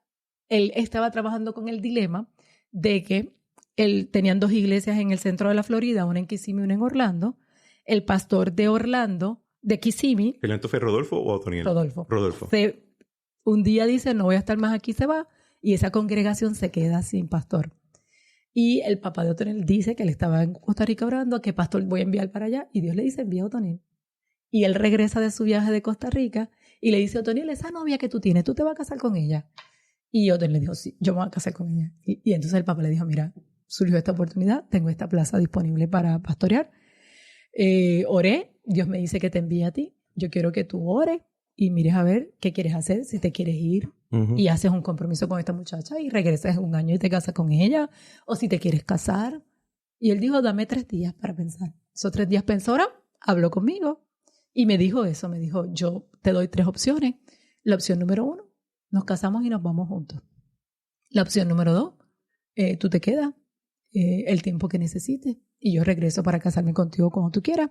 él estaba trabajando con el dilema de que tenían 2 iglesias en el centro de la Florida, una en Kissimmee y una en Orlando. El pastor de Kissimmee. ¿El fue Rodolfo o Otoniel? Rodolfo. Un día dice, no voy a estar más aquí, se va, y esa congregación se queda sin pastor. Y el papá de Otoniel dice que él estaba en Costa Rica orando, que pastor voy a enviar para allá, y Dios le dice, envía a Otoniel. Y él regresa de su viaje de Costa Rica y le dice a Otoniel, esa novia que tú tienes, ¿tú te vas a casar con ella? Y Otoniel le dijo, sí, yo me voy a casar con ella. Y entonces el papá le dijo, mira, surgió esta oportunidad, tengo esta plaza disponible para pastorear. Oré, Dios me dice que te envíe a ti, yo quiero que tú ores y mires a ver qué quieres hacer, si te quieres ir y haces un compromiso con esta muchacha y regresas 1 año y te casas con ella, o si te quieres casar. Y él dijo, dame 3 días para pensar. Esos 3 días pensó, ahora habló conmigo y me dijo eso, me dijo, yo te doy 3 opciones. La opción número 1, nos casamos y nos vamos juntos. La opción número 2, tú te quedas el tiempo que necesites y yo regreso para casarme contigo cuando tú quieras.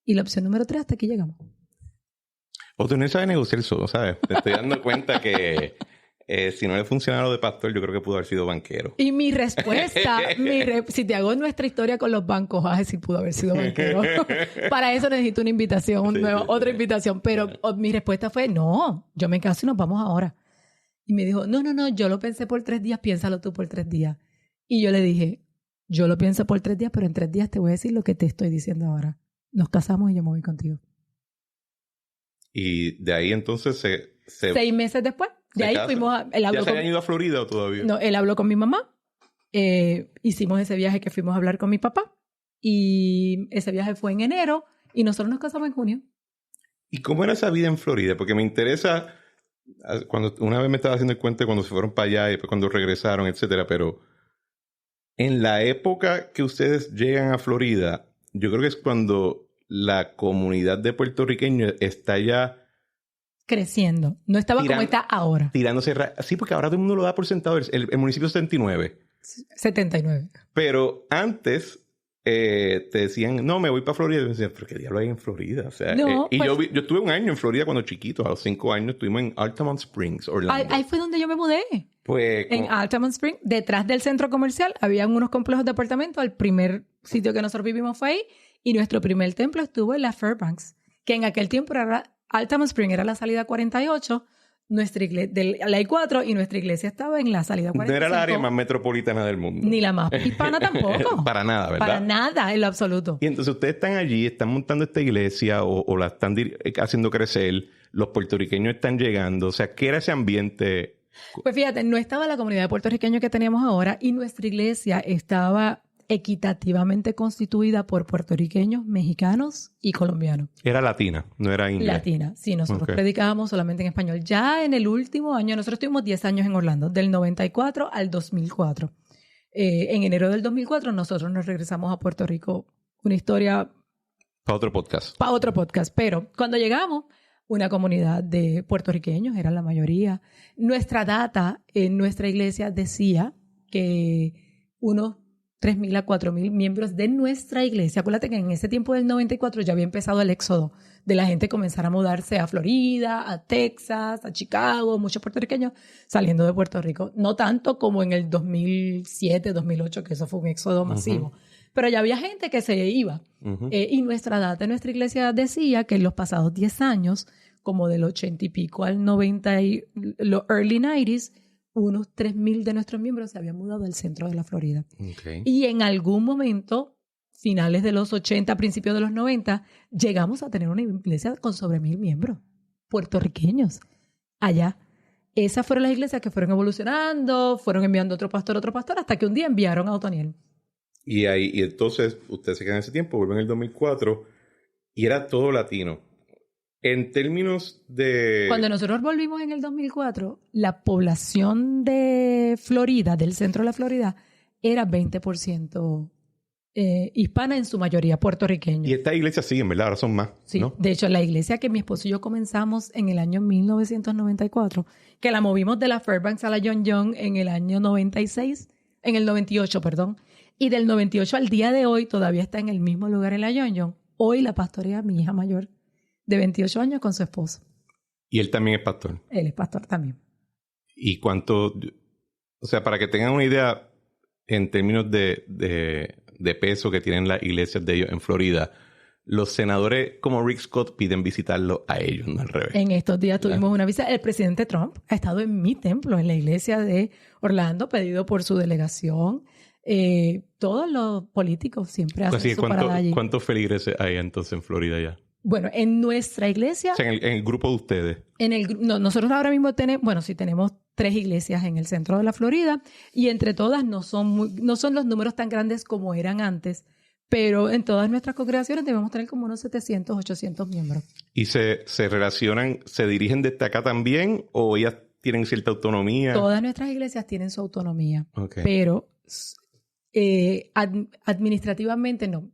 Y la opción número 3, hasta aquí llegamos. Otoniel sabe negociar solo, ¿sabes? Te estoy dando cuenta que si no le funciona lo de pastor, yo creo que pudo haber sido banquero. Y mi respuesta, si te hago nuestra historia con los bancos, vas a decir, pudo haber sido banquero. Para eso necesito una invitación, otra invitación. Pero mi respuesta fue, no, yo me caso y nos vamos ahora. Y me dijo, no, yo lo pensé por 3 días, piénsalo tú por 3 días. Y yo le dije, yo lo pienso por 3 días, pero en 3 días te voy a decir lo que te estoy diciendo ahora. Nos casamos y yo me voy contigo. Y de ahí entonces 6 meses después, de ahí fuimos ¿Ya se habían ido a Florida o todavía? No, él habló con mi mamá. Hicimos ese viaje que fuimos a hablar con mi papá. Y ese viaje fue en enero y nosotros nos casamos en junio. ¿Y cómo era esa vida en Florida? Porque me interesa, cuando una vez me estaba haciendo el cuento de cuando se fueron para allá y después cuando regresaron, etcétera, pero en la época que ustedes llegan a Florida, yo creo que es cuando la comunidad de puertorriqueños está ya creciendo. No estaba como está ahora. Tirándose. Sí, porque ahora todo el mundo lo da por sentado. El municipio 79. 79. Pero antes te decían, no, me voy para Florida. Y me decían, ¿pero qué diablo hay en Florida? O sea, no, y pues, yo estuve 1 año en Florida cuando chiquito. A los 5 años estuvimos en Altamont Springs, Orlando. Ahí fue donde yo me mudé. Pues, en Altamont Springs, detrás del centro comercial, habían unos complejos de apartamentos. El primer sitio que nosotros vivimos fue ahí. Y nuestro primer templo estuvo en la Fairbanks, que en aquel tiempo era Altamont Springs, era la salida 48, nuestra iglesia, de la I-4, y nuestra iglesia estaba en la salida 45. No era la área más metropolitana del mundo. Ni la más hispana tampoco. Para nada, ¿verdad? Para nada, en lo absoluto. Y entonces ustedes están allí, están montando esta iglesia o la están haciendo crecer, los puertorriqueños están llegando. O sea, ¿qué era ese ambiente? Pues fíjate, no estaba la comunidad de puertorriqueños que teníamos ahora y nuestra iglesia estaba equitativamente constituida por puertorriqueños, mexicanos y colombianos. Era latina, no era inglés. Latina, sí. Nosotros predicábamos solamente en español. Ya en el último año, nosotros estuvimos 10 años en Orlando, del 94 al 2004. En enero del 2004 nosotros nos regresamos a Puerto Rico. Una historia... Para otro podcast. Para otro podcast. Pero cuando llegamos, una comunidad de puertorriqueños, era la mayoría. Nuestra data en nuestra iglesia decía que unos 3,000 a 4,000 miembros de nuestra iglesia. Acuérdate que en ese tiempo del 94 ya había empezado el éxodo de la gente comenzar a mudarse a Florida, a Texas, a Chicago, muchos puertorriqueños saliendo de Puerto Rico. No tanto como en el 2007, 2008, que eso fue un éxodo masivo. Pero ya había gente que se iba. Y nuestra data en nuestra iglesia decía que en los pasados 10 años, como del 80 y pico al 90 y los early 90s, unos 3,000 de nuestros miembros se habían mudado al centro de la Florida. Okay. Y en algún momento, finales de los 80, principios de los 90, llegamos a tener una iglesia con sobre 1,000 miembros puertorriqueños allá. Esas fueron las iglesias que fueron evolucionando, fueron enviando otro pastor, hasta que un día enviaron a Otoniel. Y entonces, usted se queda en ese tiempo, vuelve en el 2004, y era todo latino. En términos de... Cuando nosotros volvimos en el 2004, la población de Florida, del centro de la Florida, era 20% hispana, en su mayoría puertorriqueña. Y estas iglesias siguen, ¿verdad? Ahora son más, sí, ¿no? De hecho, la iglesia que mi esposo y yo comenzamos en el año 1994, que la movimos de la Fairbanks a la John Young en el año 98, y del 98 al día de hoy todavía está en el mismo lugar en la John Young. Hoy la pastorea mi hija mayor, de 28 años, con su esposo. ¿Y él también es pastor? Él es pastor también. ¿Y cuánto? O sea, para que tengan una idea, en términos de peso que tienen las iglesias de ellos en Florida, los senadores como Rick Scott piden visitarlo a ellos, no al revés. En estos días tuvimos una visita. El presidente Trump ha estado en mi templo, en la iglesia de Orlando, pedido por su delegación. Todos los políticos siempre hacen su parada allí. ¿Cuántos feligreses hay entonces en Florida ya? Bueno, en nuestra iglesia... O sea, en el grupo de ustedes. Nosotros ahora mismo tenemos 3 iglesias en el centro de la Florida, y entre todas no son los números tan grandes como eran antes, pero en todas nuestras congregaciones debemos tener como unos 700, 800 miembros. ¿Y se relacionan, se dirigen desde acá también, o ellas tienen cierta autonomía? Todas nuestras iglesias tienen su autonomía, okay. Pero administrativamente no.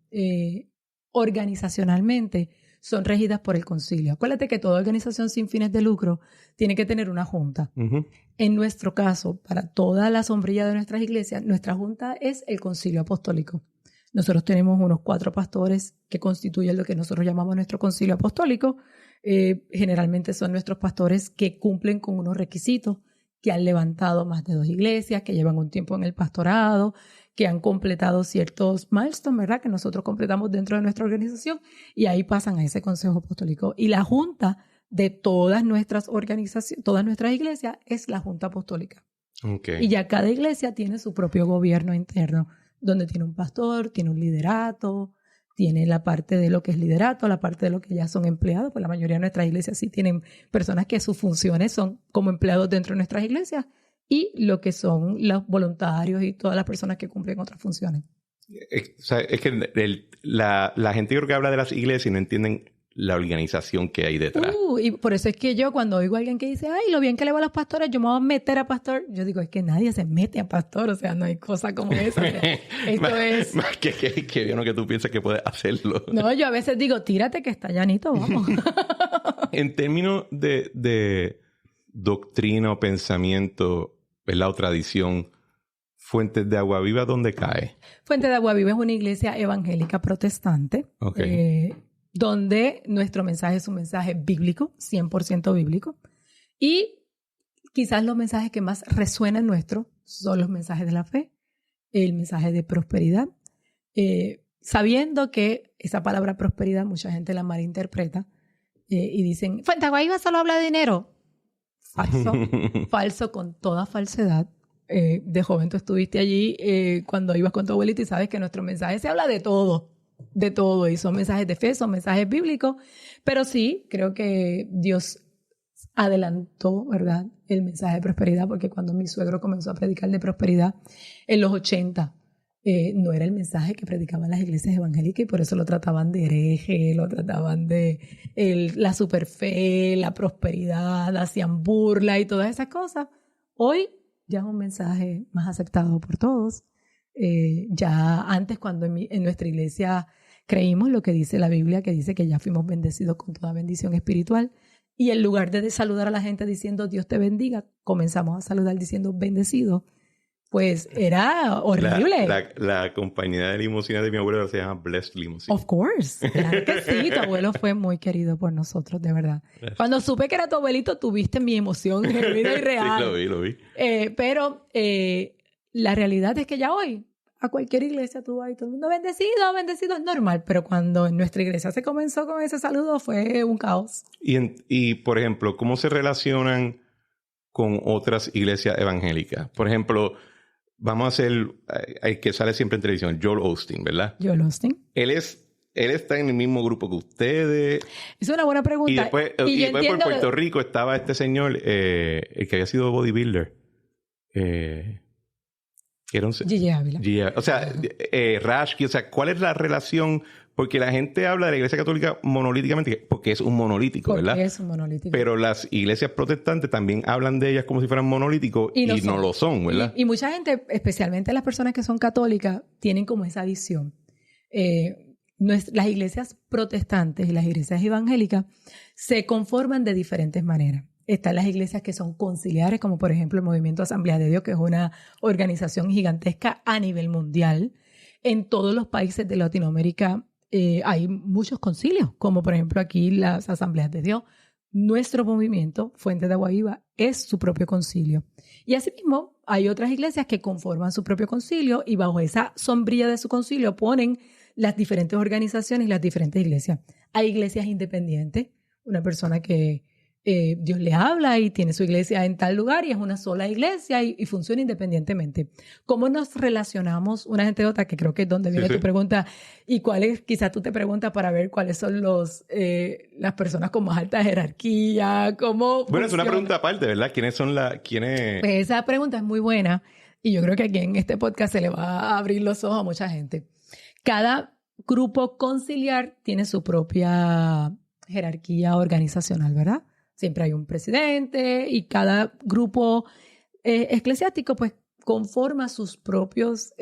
Organizacionalmente son regidas por el concilio. Acuérdate que toda organización sin fines de lucro tiene que tener una junta. Uh-huh. En nuestro caso, para toda la sombrilla de nuestras iglesias, nuestra junta es el concilio apostólico. Nosotros tenemos unos 4 pastores que constituyen lo que nosotros llamamos nuestro concilio apostólico. Generalmente son nuestros pastores que cumplen con unos requisitos, que han levantado más de 2 iglesias, que llevan un tiempo en el pastorado, que han completado ciertos milestones, ¿verdad?, que nosotros completamos dentro de nuestra organización, y ahí pasan a ese consejo apostólico. Y la junta de todas nuestras organizaciones, todas nuestras iglesias, es la junta apostólica. Okay. Y ya cada iglesia tiene su propio gobierno interno, donde tiene un pastor, tiene un liderato, tiene la parte de lo que es liderato, la parte de lo que ya son empleados, pues la mayoría de nuestras iglesias sí tienen personas que sus funciones son como empleados dentro de nuestras iglesias, y lo que son los voluntarios y todas las personas que cumplen otras funciones. O sea, es que la gente creo que habla de las iglesias y no entienden la organización que hay detrás. Y por eso es que yo, cuando oigo a alguien que dice, ay, lo bien que le va a los pastores, yo me voy a meter a pastor, yo digo, es que nadie se mete a pastor, o sea, no hay cosa como esa. O sea, esto es... Más que bueno que tú piensas que puedes hacerlo. No, yo a veces digo, tírate que está llanito, vamos. En términos de doctrina o pensamiento, ¿verdad?, o tradición, Fuentes de Agua Viva, ¿dónde cae? Fuentes de Agua Viva es una iglesia evangélica protestante, donde nuestro mensaje es un mensaje bíblico, 100% bíblico. Y quizás los mensajes que más resuenan nuestros son los mensajes de la fe, el mensaje de prosperidad, sabiendo que esa palabra prosperidad mucha gente la malinterpreta y dicen, Fuentes de Agua Viva solo habla de dinero. Falso, falso con toda falsedad. De joven tú estuviste allí cuando ibas con tu abuelita y sabes que nuestro mensaje se habla de todo, y son mensajes de fe, son mensajes bíblicos, pero sí, creo que Dios adelantó, ¿verdad?, el mensaje de prosperidad, porque cuando mi suegro comenzó a predicar de prosperidad en los 80, no era el mensaje que predicaban las iglesias evangélicas, y por eso lo trataban de hereje, lo trataban de la superfe, la prosperidad, hacían burla y todas esas cosas. Hoy ya es un mensaje más aceptado por todos. Ya antes, cuando en nuestra iglesia creímos lo que dice la Biblia, que dice que ya fuimos bendecidos con toda bendición espiritual, y en lugar de saludar a la gente diciendo Dios te bendiga, comenzamos a saludar diciendo bendecido, pues era horrible. La compañía de limusina de mi abuelo se llama Blessed Limousine. Of course. Claro que sí, tu abuelo fue muy querido por nosotros, de verdad. Cuando supe que era tu abuelito, tuviste mi emoción genuina y real. Sí, lo vi. Pero la realidad es que ya hoy, a cualquier iglesia tú vas y todo el mundo bendecido, es normal. Pero cuando en nuestra iglesia se comenzó con ese saludo, fue un caos. Y por ejemplo, ¿cómo se relacionan con otras iglesias evangélicas? Por ejemplo, vamos a hacer, el que sale siempre en televisión, Joel Osteen, ¿verdad? Joel Osteen. Él está en el mismo grupo que ustedes. Es una buena pregunta. Y después por Puerto Rico estaba este señor, el que había sido bodybuilder. Gigi Ávila. O sea, Rashki, o sea, ¿cuál es la relación? Porque la gente habla de la Iglesia Católica monolíticamente, porque es un monolítico, ¿verdad? Porque es un monolítico. Pero las iglesias protestantes también hablan de ellas como si fueran monolíticos y no lo son, ¿verdad? Y mucha gente, especialmente las personas que son católicas, tienen como esa visión. Las iglesias protestantes y las iglesias evangélicas se conforman de diferentes maneras. Están las iglesias que son conciliares, como por ejemplo el Movimiento Asamblea de Dios, que es una organización gigantesca a nivel mundial. En todos los países de Latinoamérica hay muchos concilios, como por ejemplo aquí las Asambleas de Dios. Nuestro movimiento, Fuente de Agua Viva, es su propio concilio. Y asimismo, hay otras iglesias que conforman su propio concilio y bajo esa sombrilla de su concilio ponen las diferentes organizaciones y las diferentes iglesias. Hay iglesias independientes, una persona que Dios le habla y tiene su iglesia en tal lugar y es una sola iglesia y funciona independientemente. ¿Cómo nos relacionamos una gente de otra? Que creo que es donde viene tu pregunta. ¿Y cuáles? Quizás tú te preguntas para ver cuáles son las personas con más alta jerarquía, cómo Bueno, es una pregunta aparte, ¿verdad? ¿Quiénes son quiénes? Pues esa pregunta es muy buena y yo creo que aquí en este podcast se le va a abrir los ojos a mucha gente. Cada grupo conciliar tiene su propia jerarquía organizacional, ¿verdad? Siempre hay un presidente y cada grupo eclesiástico pues conforma sus propios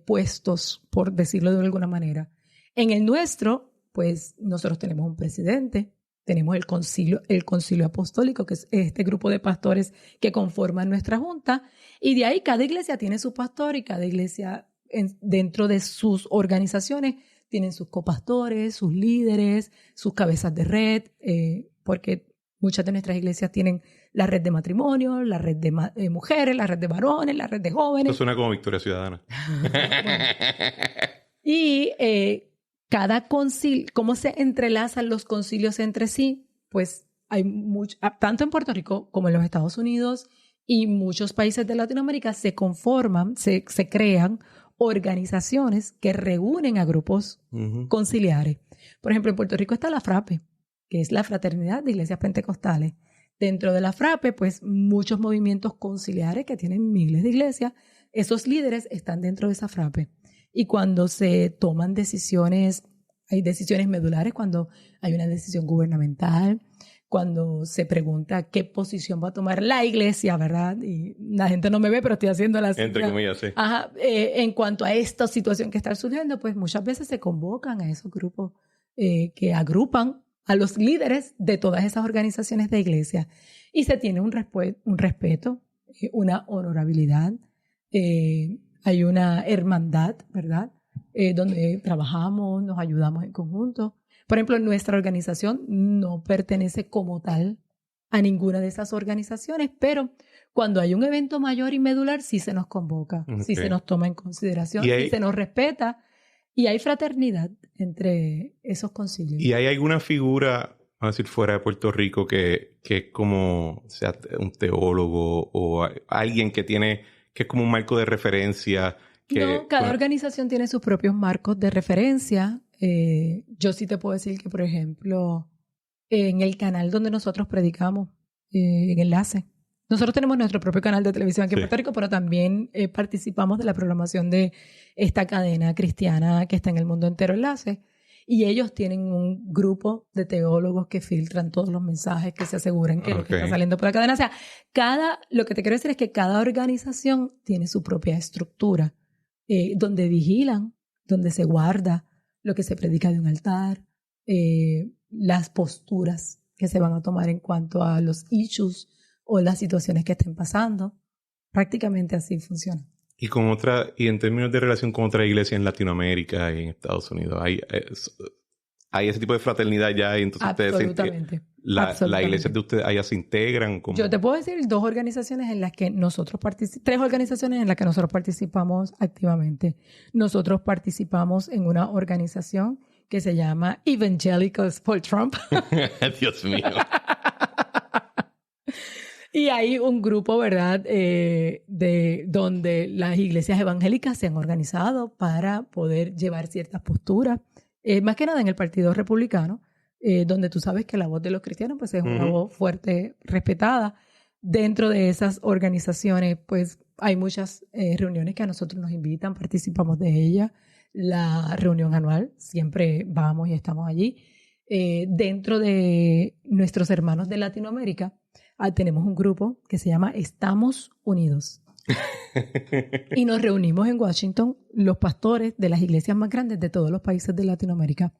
puestos, por decirlo de alguna manera. En el nuestro, pues nosotros tenemos un presidente, tenemos el concilio apostólico, que es este grupo de pastores que conforman nuestra junta, y de ahí cada iglesia tiene su pastor y cada iglesia dentro de sus organizaciones tienen sus copastores, sus líderes, sus cabezas de red, porque muchas de nuestras iglesias tienen la red de matrimonio, la red de mujeres, la red de varones, la red de jóvenes. Eso suena como Victoria Ciudadana. Bueno. Y cada concilio, cómo se entrelazan los concilios entre sí, pues hay tanto en Puerto Rico como en los Estados Unidos y muchos países de Latinoamérica se conforman, se crean organizaciones que reúnen a grupos conciliares. Por ejemplo, en Puerto Rico está la FRAPE, que es la Fraternidad de Iglesias Pentecostales. Dentro de la FRAPE, pues muchos movimientos conciliares que tienen miles de iglesias, esos líderes están dentro de esa FRAPE. Y cuando se toman decisiones, hay decisiones medulares, cuando hay una decisión gubernamental, cuando se pregunta qué posición va a tomar la iglesia, ¿verdad? Y la gente no me ve, pero estoy haciendo las... Entre comillas, sí. Ajá, en cuanto a esta situación que está surgiendo, pues muchas veces se convocan a esos grupos que agrupan a los líderes de todas esas organizaciones de iglesia. Y se tiene un respeto, una honorabilidad, hay una hermandad, ¿verdad? Donde trabajamos, nos ayudamos en conjunto. Por ejemplo, nuestra organización no pertenece como tal a ninguna de esas organizaciones, pero cuando hay un evento mayor y medular, sí se nos convoca, sí se nos toma en consideración, sí se nos respeta y hay fraternidad entre esos concilios. ¿Y hay alguna figura, vamos a decir, fuera de Puerto Rico que es como, sea un teólogo o alguien que es como un marco de referencia? No, cada organización tiene sus propios marcos de referencia. Yo sí te puedo decir que, por ejemplo, en el canal donde nosotros predicamos, en Enlace, nosotros tenemos nuestro propio canal de televisión aquí en Puerto Rico, pero también participamos de la programación de esta cadena cristiana que está en el mundo entero, Enlace, y ellos tienen un grupo de teólogos que filtran todos los mensajes, que se aseguran que lo que está saliendo por la cadena. O sea, lo que te quiero decir es que cada organización tiene su propia estructura, donde vigilan, donde se guarda lo que se predica de un altar, las posturas que se van a tomar en cuanto a los issues o las situaciones que estén pasando. Prácticamente así funciona. Y en términos de relación con otra iglesia en Latinoamérica y en Estados Unidos, ¿hay ese tipo de fraternidad ya? Y entonces absolutamente. Las iglesias de ustedes allá se integran. Yo te puedo decir tres organizaciones en las que nosotros participamos activamente. Nosotros participamos en una organización que se llama Evangelicals for Trump. Dios mío. Y hay un grupo, ¿verdad?, de donde las iglesias evangélicas se han organizado para poder llevar ciertas posturas, más que nada en el Partido Republicano, donde tú sabes que la voz de los cristianos pues es una voz fuerte, respetada. Dentro de esas organizaciones, pues hay muchas reuniones que a nosotros nos invitan, participamos de ellas. La reunión anual, siempre vamos y estamos allí. Dentro de nuestros hermanos de Latinoamérica, tenemos un grupo que se llama Estamos Unidos. Y nos reunimos en Washington, los pastores de las iglesias más grandes de todos los países de Latinoamérica.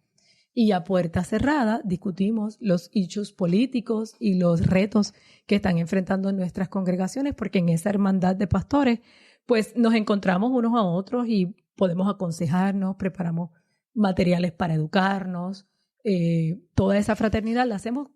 Y a puerta cerrada discutimos los issues políticos y los retos que están enfrentando nuestras congregaciones, porque en esa hermandad de pastores, pues nos encontramos unos a otros y podemos aconsejarnos, preparamos materiales para educarnos. Toda esa fraternidad la hacemos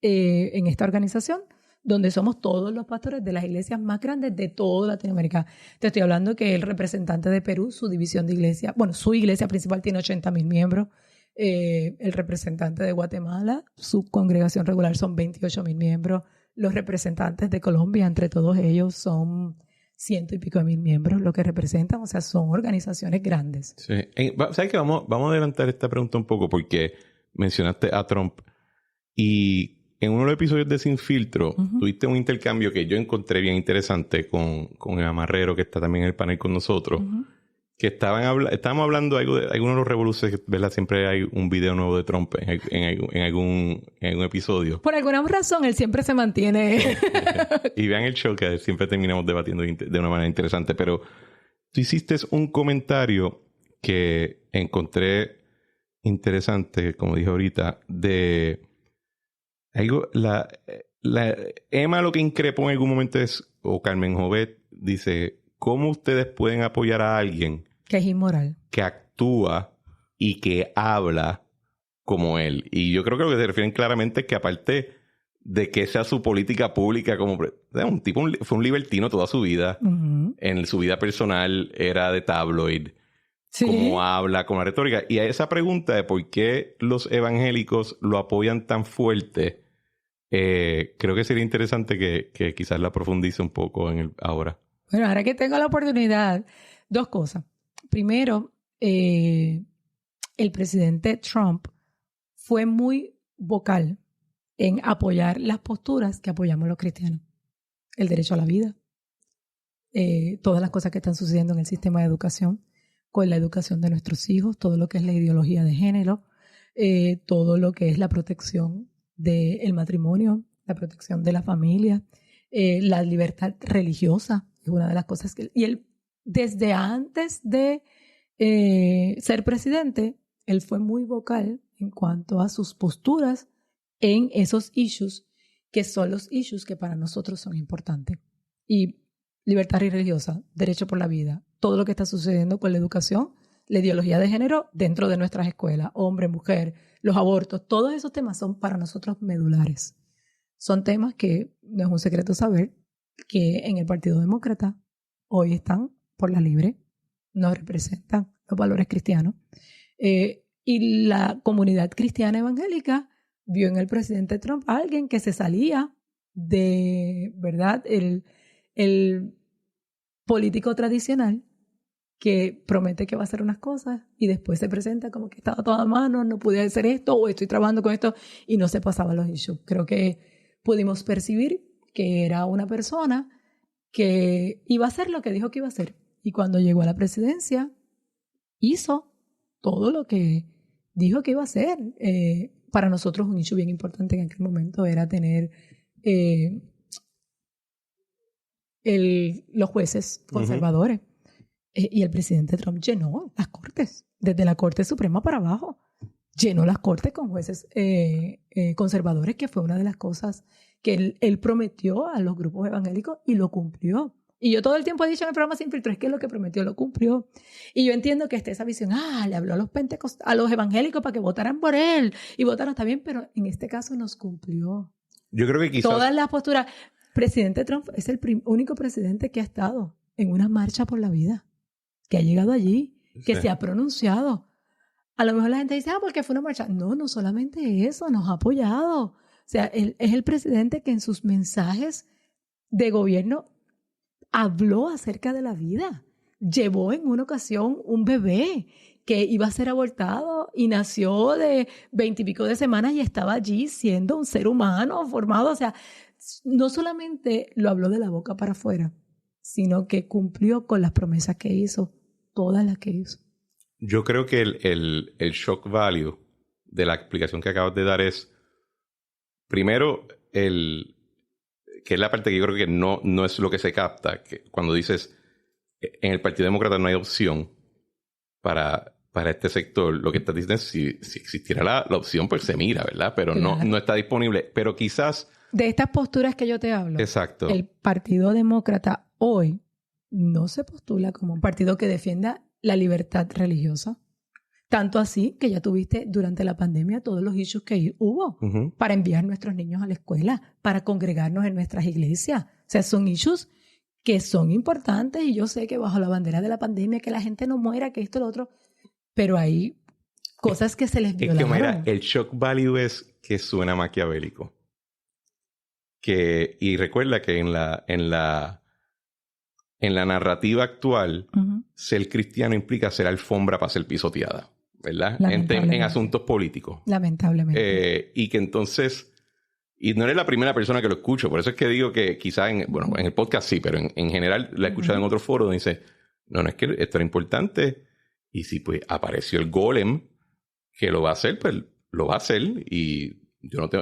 en esta organización, donde somos todos los pastores de las iglesias más grandes de toda Latinoamérica. Te estoy hablando que el representante de Perú, su división de iglesia, bueno, su iglesia principal tiene 80,000 miembros. El representante de Guatemala, su congregación regular son 28,000 miembros. Los representantes de Colombia, entre todos ellos, son 100 y pico de mil miembros, lo que representan. O sea, son organizaciones grandes. Sí. ¿Sabes qué? Vamos a adelantar esta pregunta un poco porque mencionaste a Trump y en uno de los episodios de Sin Filtro tuviste un intercambio que yo encontré bien interesante con el Amarrero, que está también en el panel con nosotros. Que estábamos hablando algo de algunos de los revoluciones, ¿verdad? Siempre hay un video nuevo de Trump en algún episodio. Por alguna razón, él siempre se mantiene. Y vean el show, que siempre terminamos debatiendo de una manera interesante. Pero tú hiciste un comentario que encontré interesante, como dije ahorita, de algo. La Emma lo que increpó en algún momento es, o Carmen Jovet dice, ¿cómo ustedes pueden apoyar a alguien que es inmoral, que actúa y que habla como él? Y yo creo que lo que se refieren claramente es que aparte de que sea su política pública como un tipo, fue un libertino toda su vida. En su vida personal era de tabloid. ¿Sí? Cómo habla, con la retórica. Y a esa pregunta de por qué los evangélicos lo apoyan tan fuerte, creo que sería interesante que quizás la profundice un poco ahora. Bueno, ahora que tengo la oportunidad, dos cosas. Primero, el presidente Trump fue muy vocal en apoyar las posturas que apoyamos los cristianos. El derecho a la vida, todas las cosas que están sucediendo en el sistema de educación, con la educación de nuestros hijos, todo lo que es la ideología de género, todo lo que es la protección del matrimonio, la protección de la familia, la libertad religiosa. Es una de las cosas que... Y él, desde antes de ser presidente, él fue muy vocal en cuanto a sus posturas en esos issues, que son los issues que para nosotros son importantes. Y libertad religiosa, derecho por la vida, todo lo que está sucediendo con la educación, la ideología de género dentro de nuestras escuelas, hombre, mujer, los abortos, todos esos temas son para nosotros medulares. Son temas que no es un secreto saber que en el Partido Demócrata hoy están por la libre, no representan los valores cristianos. Y la comunidad cristiana evangélica vio en el presidente Trump a alguien que se salía de, ¿verdad?, el político tradicional que promete que va a hacer unas cosas y después se presenta como que estaba toda a mano, no pude hacer esto o estoy trabajando con esto y no se pasaba los issues. Creo que pudimos percibir que era una persona que iba a hacer lo que dijo que iba a hacer. Y cuando llegó a la presidencia, hizo todo lo que dijo que iba a hacer. Para nosotros un issue bien importante en aquel momento era tener los jueces conservadores. Y el presidente Trump llenó las cortes, desde la Corte Suprema para abajo. Llenó las cortes con jueces conservadores, que fue una de las cosas que él prometió a los grupos evangélicos y lo cumplió. Y yo todo el tiempo he dicho en el programa Sin Filtro, es que lo que prometió lo cumplió. Y yo entiendo que esa visión, le habló a los evangélicos para que votaran por él. Y votaron, está bien, pero en este caso nos cumplió. Yo creo que quizás... Todas las posturas. Presidente Trump es el único presidente que ha estado en una marcha por la vida, que ha llegado allí, que se ha pronunciado. A lo mejor la gente dice, ¿por qué fue una marcha? No solamente eso, nos ha apoyado. O sea, él es el presidente que en sus mensajes de gobierno habló acerca de la vida. Llevó en una ocasión un bebé que iba a ser abortado y nació de 20 y pico de semanas y estaba allí siendo un ser humano formado. O sea, no solamente lo habló de la boca para afuera, sino que cumplió con las promesas que hizo, todas las que hizo. Yo creo que el shock value de la explicación que acabas de dar es, primero, que es la parte que yo creo que no es lo que se capta, que cuando dices, en el Partido Demócrata no hay opción para este sector, lo que estás diciendo es si existiera la opción, pues se mira, ¿verdad? Pero claro, no está disponible. Pero quizás... De estas posturas que yo te hablo, exacto, el Partido Demócrata hoy no se postula como un partido que defienda la libertad religiosa. Tanto así que ya tuviste durante la pandemia todos los issues que hubo para enviar nuestros niños a la escuela, para congregarnos en nuestras iglesias. O sea, son issues que son importantes y yo sé que bajo la bandera de la pandemia, que la gente no muera, que esto, lo otro, pero hay cosas que se les violaron. Es que, mira, el shock value es que suena maquiavélico. Y recuerda que en la narrativa actual, ser cristiano implica ser alfombra para ser pisoteada, ¿verdad? En asuntos políticos. Lamentablemente. Y que entonces... Y no eres la primera persona que lo escucho. Por eso es que digo que quizás en el podcast sí, pero en general la he escuchado en otro foro donde dice, no es que esto era importante. Y si pues apareció el golem que lo va a hacer, pues lo va a hacer. Y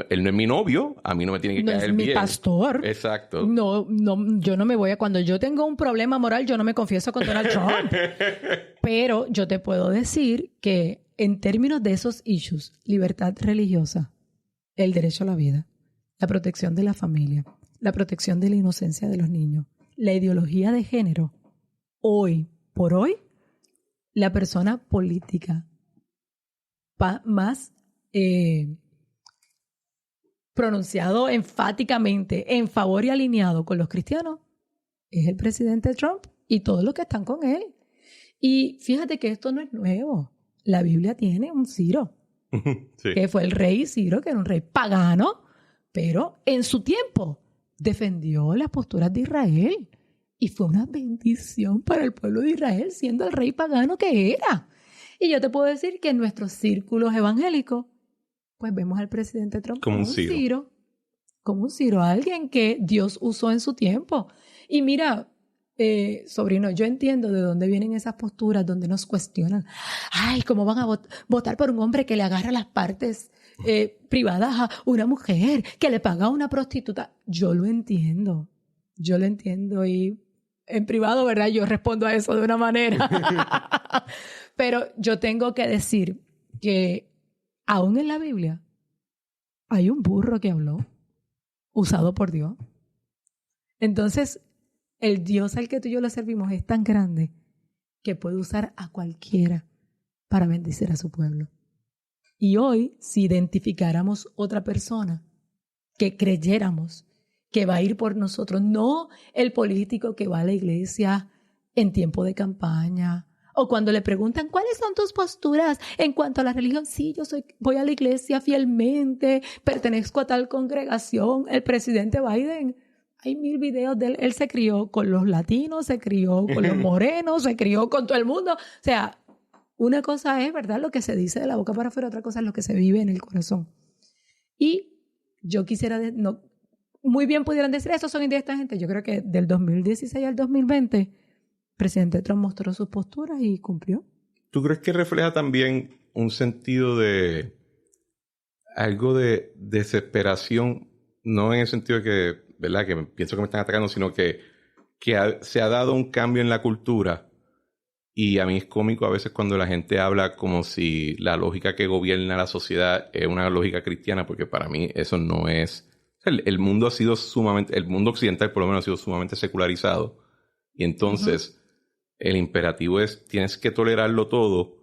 él no es mi novio, a mí no me tiene que caer bien. No es mi pastor. Exacto. No, yo no me voy cuando yo tengo un problema moral, yo no me confieso con Donald Trump. Pero yo te puedo decir que en términos de esos issues, libertad religiosa, el derecho a la vida, la protección de la familia, la protección de la inocencia de los niños, la ideología de género, hoy por hoy, la persona política más pronunciado enfáticamente en favor y alineado con los cristianos es el presidente Trump y todos los que están con él. Y fíjate que esto no es nuevo. La Biblia tiene un Ciro, sí, que fue el rey Ciro, que era un rey pagano, pero en su tiempo defendió las posturas de Israel y fue una bendición para el pueblo de Israel siendo el rey pagano que era. Y yo te puedo decir que en nuestros círculos evangélicos pues vemos al presidente Trump como un Ciro, alguien que Dios usó en su tiempo. Y mira, sobrino, yo entiendo de dónde vienen esas posturas donde nos cuestionan. Ay, ¿cómo van a votar por un hombre que le agarra las partes privadas a una mujer, que le paga a una prostituta? Yo lo entiendo y en privado, ¿verdad? Yo respondo a eso de una manera. Pero yo tengo que decir que aún en la Biblia hay un burro que habló, usado por Dios. Entonces, el Dios al que tú y yo le servimos es tan grande que puede usar a cualquiera para bendecir a su pueblo. Y hoy, si identificáramos otra persona que creyéramos que va a ir por nosotros, no el político que va a la iglesia en tiempo de campaña, o cuando le preguntan, ¿cuáles son tus posturas en cuanto a la religión? Sí, voy a la iglesia fielmente, pertenezco a tal congregación. El presidente Biden, hay 1000 videos de él. Él se crió con los latinos, se crió con los morenos, se crió con todo el mundo. O sea, una cosa es, ¿verdad?, lo que se dice de la boca para afuera, otra cosa es lo que se vive en el corazón. Y yo quisiera, muy bien pudieran decir, esos son indirectas gente. Yo creo que del 2016 al 2020, el presidente Trump mostró sus posturas y cumplió. ¿Tú crees que refleja también un sentido de algo de desesperación? No en el sentido de que, ¿verdad?, que pienso que me están atacando, sino que se ha dado un cambio en la cultura. Y a mí es cómico a veces cuando la gente habla como si la lógica que gobierna la sociedad es una lógica cristiana, porque para mí eso no es. El mundo ha sido el mundo occidental por lo menos ha sido sumamente secularizado. Y entonces el imperativo es, tienes que tolerarlo todo.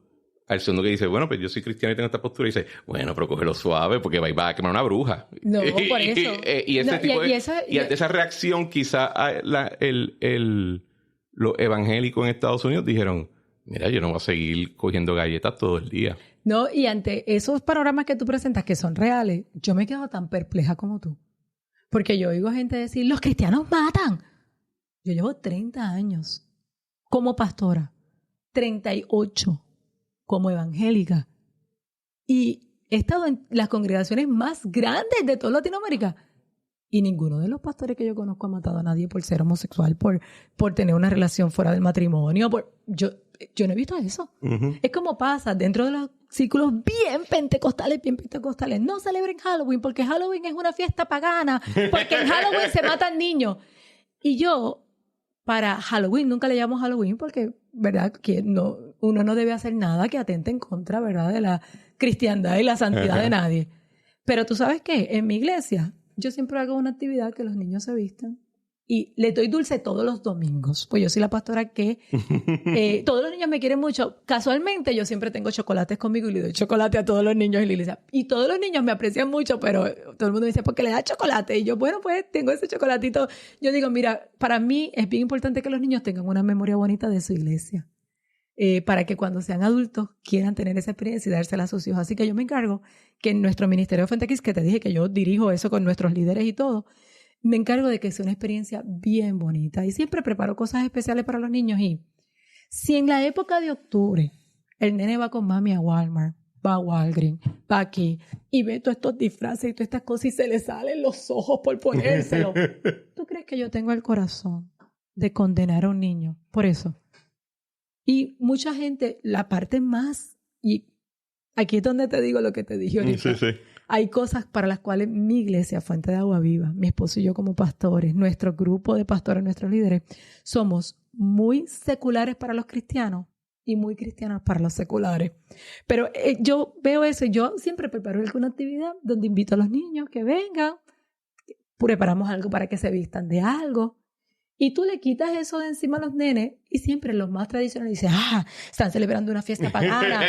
Al segundo que dice, bueno, pues yo soy cristiano y tengo esta postura, y dice, bueno, pero cógelo suave porque va a quemar una bruja. No, por eso. Y esa reacción, quizá los evangélicos en Estados Unidos dijeron, mira, yo no voy a seguir cogiendo galletas todo el día. No, y ante esos panoramas que tú presentas, que son reales, yo me quedo tan perpleja como tú. Porque yo oigo gente decir, los cristianos matan. Yo llevo 30 años como pastora, 38 como evangélica. Y he estado en las congregaciones más grandes de toda Latinoamérica. Y ninguno de los pastores que yo conozco ha matado a nadie por ser homosexual, por tener una relación fuera del matrimonio. Yo no he visto eso. Uh-huh. Es como pasa dentro de los círculos bien pentecostales. No celebren Halloween porque Halloween es una fiesta pagana. Porque en Halloween se matan niños. Y yo, para Halloween, nunca le llamo Halloween porque, ¿verdad? Que uno no debe hacer nada que atente en contra, ¿verdad? De la cristiandad y la santidad de nadie. Pero tú sabes qué, en mi iglesia yo siempre hago una actividad que los niños se vistan y les doy dulce todos los domingos. Pues yo soy la pastora que todos los niños me quieren mucho. Casualmente yo siempre tengo chocolates conmigo y le doy chocolate a todos los niños en la iglesia. Y todos los niños me aprecian mucho, pero todo el mundo me dice, ¿por qué le da chocolate? Y yo, bueno, pues tengo ese chocolatito. Yo digo, mira, para mí es bien importante que los niños tengan una memoria bonita de su iglesia. Para que cuando sean adultos quieran tener esa experiencia y dársela a sus hijos. Así que yo me encargo que en nuestro Ministerio de Fuente X, que te dije que yo dirijo eso con nuestros líderes y todo, me encargo de que sea una experiencia bien bonita. Y siempre preparo cosas especiales para los niños. Y si en la época de octubre el nene va con mami a Walmart, va a Walgreens, va aquí y ve todos estos disfraces y todas estas cosas y se le salen los ojos por ponérselo, ¿tú crees que yo tengo el corazón de condenar a un niño por eso? Y mucha gente, la parte más, y aquí es donde te digo lo que te dije ahorita, sí. Hay cosas para las cuales mi iglesia, Fuente de Agua Viva, mi esposo y yo como pastores, nuestro grupo de pastores, nuestros líderes, somos muy seculares para los cristianos y muy cristianos para los seculares. Pero yo veo eso y yo siempre preparo alguna actividad donde invito a los niños que vengan, preparamos algo para que se vistan de algo. Y tú le quitas eso de encima a los nenes y siempre los más tradicionales dicen, están celebrando una fiesta pagana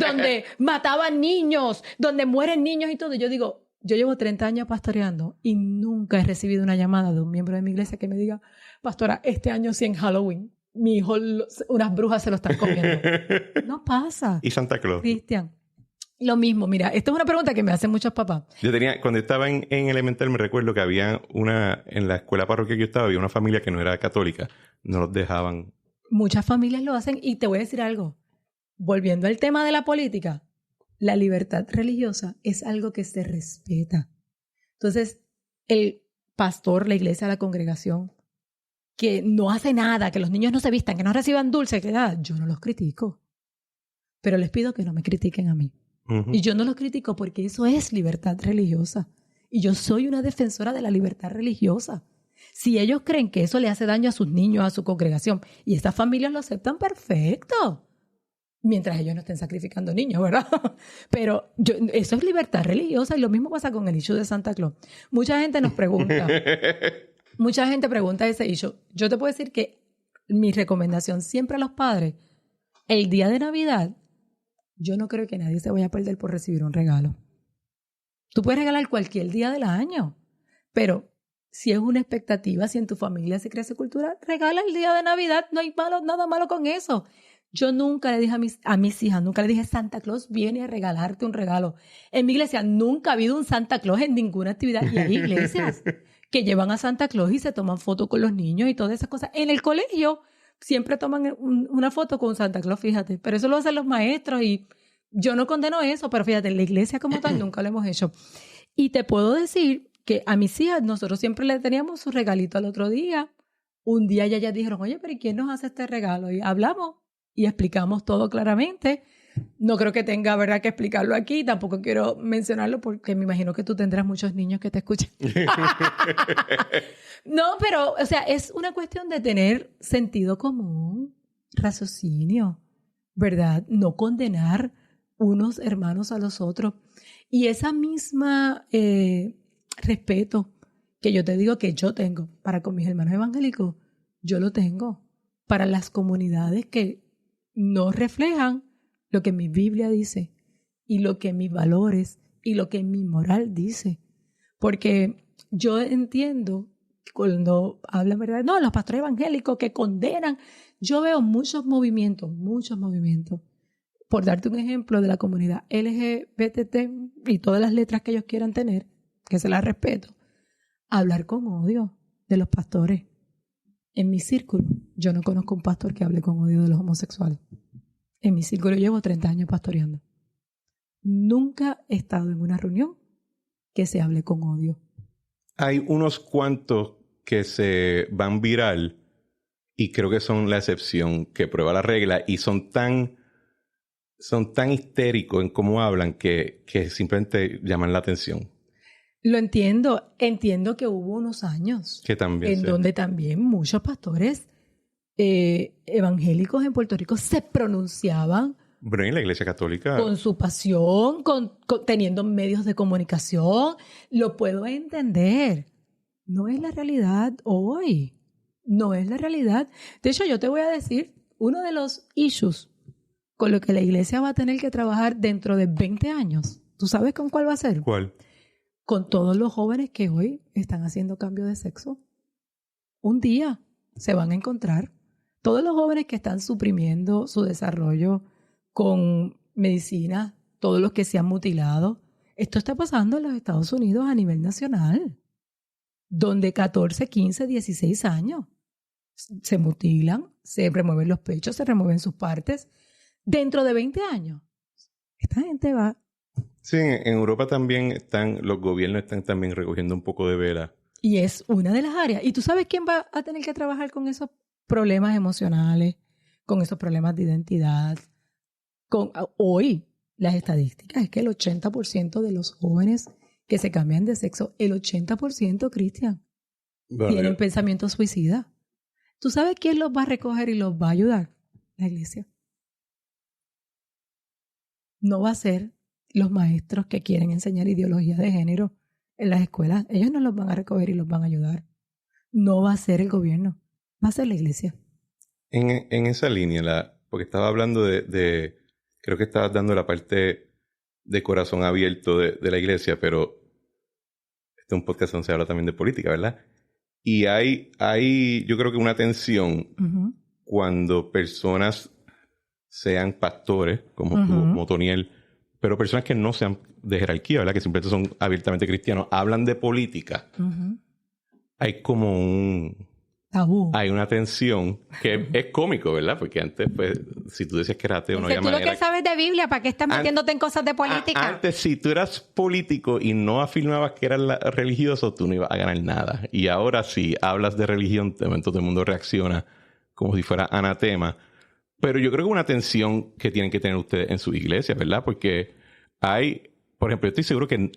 donde mataban niños, donde mueren niños y todo. Y yo digo, yo llevo 30 años pastoreando y nunca he recibido una llamada de un miembro de mi iglesia que me diga, pastora, este año sí en Halloween, mi hijo, unas brujas se lo están comiendo. No pasa. ¿Y Santa Claus? Cristian. Lo mismo, mira, esta es una pregunta que me hacen muchos papás. Cuando estaba en elemental, me recuerdo que había en la escuela parroquial que yo estaba, había una familia que no era católica, no los dejaban. Muchas familias lo hacen y te voy a decir algo. Volviendo al tema de la política, la libertad religiosa es algo que se respeta. Entonces, el pastor, la iglesia, la congregación, que no hace nada, que los niños no se vistan, que no reciban dulce, que nada, yo no los critico. Pero les pido que no me critiquen a mí. Uh-huh. Y yo no los critico porque eso es libertad religiosa. Y yo soy una defensora de la libertad religiosa. Si ellos creen que eso le hace daño a sus niños, a su congregación, y estas familias lo aceptan, perfecto. Mientras ellos no estén sacrificando niños, ¿verdad? Pero eso es libertad religiosa y lo mismo pasa con el issue de Santa Claus. Mucha gente nos pregunta, mucha gente pregunta ese issue. Yo te puedo decir que mi recomendación siempre a los padres, el día de Navidad, yo no creo que nadie se vaya a perder por recibir un regalo. Tú puedes regalar cualquier día del año, pero si es una expectativa, si en tu familia se crece cultura, regala el día de Navidad, no hay nada malo con eso. Yo nunca le dije a mis hijas, nunca le dije Santa Claus viene a regalarte un regalo. En mi iglesia nunca ha habido un Santa Claus en ninguna actividad y hay iglesias que llevan a Santa Claus y se toman fotos con los niños y todas esas cosas. En el colegio siempre toman una foto con Santa Claus, fíjate. Pero eso lo hacen los maestros y yo no condeno eso, pero fíjate, en la iglesia como tal nunca lo hemos hecho. Y te puedo decir que a mis hijas nosotros siempre le teníamos su regalito al otro día. Un día ellas dijeron, oye, pero ¿y quién nos hace este regalo? Y hablamos y explicamos todo claramente. No creo que tenga, ¿verdad?, que explicarlo aquí. Tampoco quiero mencionarlo porque me imagino que tú tendrás muchos niños que te escuchen. No, pero, o sea, es una cuestión de tener sentido común, raciocinio, ¿verdad? No condenar unos hermanos a los otros. Y esa misma respeto que yo te digo que yo tengo para con mis hermanos evangélicos, yo lo tengo para las comunidades que no reflejan lo que mi Biblia dice y lo que mis valores y lo que mi moral dice. Porque yo entiendo cuando hablan, ¿verdad? No, los pastores evangélicos que condenan. Yo veo muchos movimientos. Por darte un ejemplo de la comunidad LGBT y todas las letras que ellos quieran tener, que se las respeto. hablar con odio de los pastores. En mi círculo, yo no conozco un pastor que hable con odio de los homosexuales. En mi círculo llevo 30 años pastoreando. Nunca he estado en una reunión que se hable con odio. Hay unos cuantos que se van viral y creo que son la excepción que prueba la regla y son tan histéricos en cómo hablan que simplemente llaman la atención. Lo entiendo. Entiendo que hubo unos años que también en donde también muchos pastores evangélicos en Puerto Rico se pronunciaban. Pero en la Iglesia Católica. Con su pasión, teniendo medios de comunicación. Lo puedo entender. No es la realidad hoy. No es la realidad. De hecho, yo te voy a decir, uno de los issues con lo que la iglesia va a tener que trabajar dentro de 20 años, ¿tú sabes con cuál va a ser? ¿Cuál? Con todos los jóvenes que hoy están haciendo cambio de sexo. Un día se van a encontrar. Todos los jóvenes que están suprimiendo su desarrollo con medicina, todos los que se han mutilado. Esto está pasando en los Estados Unidos a nivel nacional, donde 14, 15, 16 años se mutilan, se remueven los pechos, se remueven sus partes. Dentro de 20 años, esta gente va. Sí, en Europa también los gobiernos están también recogiendo un poco de vela. Y es una de las áreas. ¿Y tú sabes quién va a tener que trabajar con esos problemas emocionales, con esos problemas de identidad? Hoy, las estadísticas es que el 80% de los jóvenes que se cambian de sexo, el 80%, Cristian, tienen pensamientos suicidas. ¿Tú sabes quién los va a recoger y los va a ayudar? La iglesia. No va a ser los maestros que quieren enseñar ideología de género en las escuelas. Ellos no los van a recoger y los van a ayudar. No va a ser el gobierno, va a ser la iglesia. En esa línea, porque estaba hablando creo que estabas dando la parte de corazón abierto de la iglesia, pero este es un podcast donde se habla también de política, ¿verdad? Y hay yo creo que una tensión cuando personas sean pastores, como tú, como Toniel, pero personas que no sean de jerarquía, ¿verdad? Que simplemente son abiertamente cristianos, hablan de política. Hay como un tabú. Hay una tensión que es cómico, ¿verdad? Porque antes, pues, si tú decías que eras ateo, no había manera. Tú lo que sabes de Biblia, ¿para qué estás metiéndote en cosas de política? Antes, si tú eras político y no afirmabas que eras religioso, tú no ibas a ganar nada. Y ahora, si hablas de religión, de momento todo el mundo reacciona como si fuera anatema. Pero yo creo que una tensión que tienen que tener ustedes en su iglesia, ¿verdad? Porque por ejemplo, yo estoy seguro que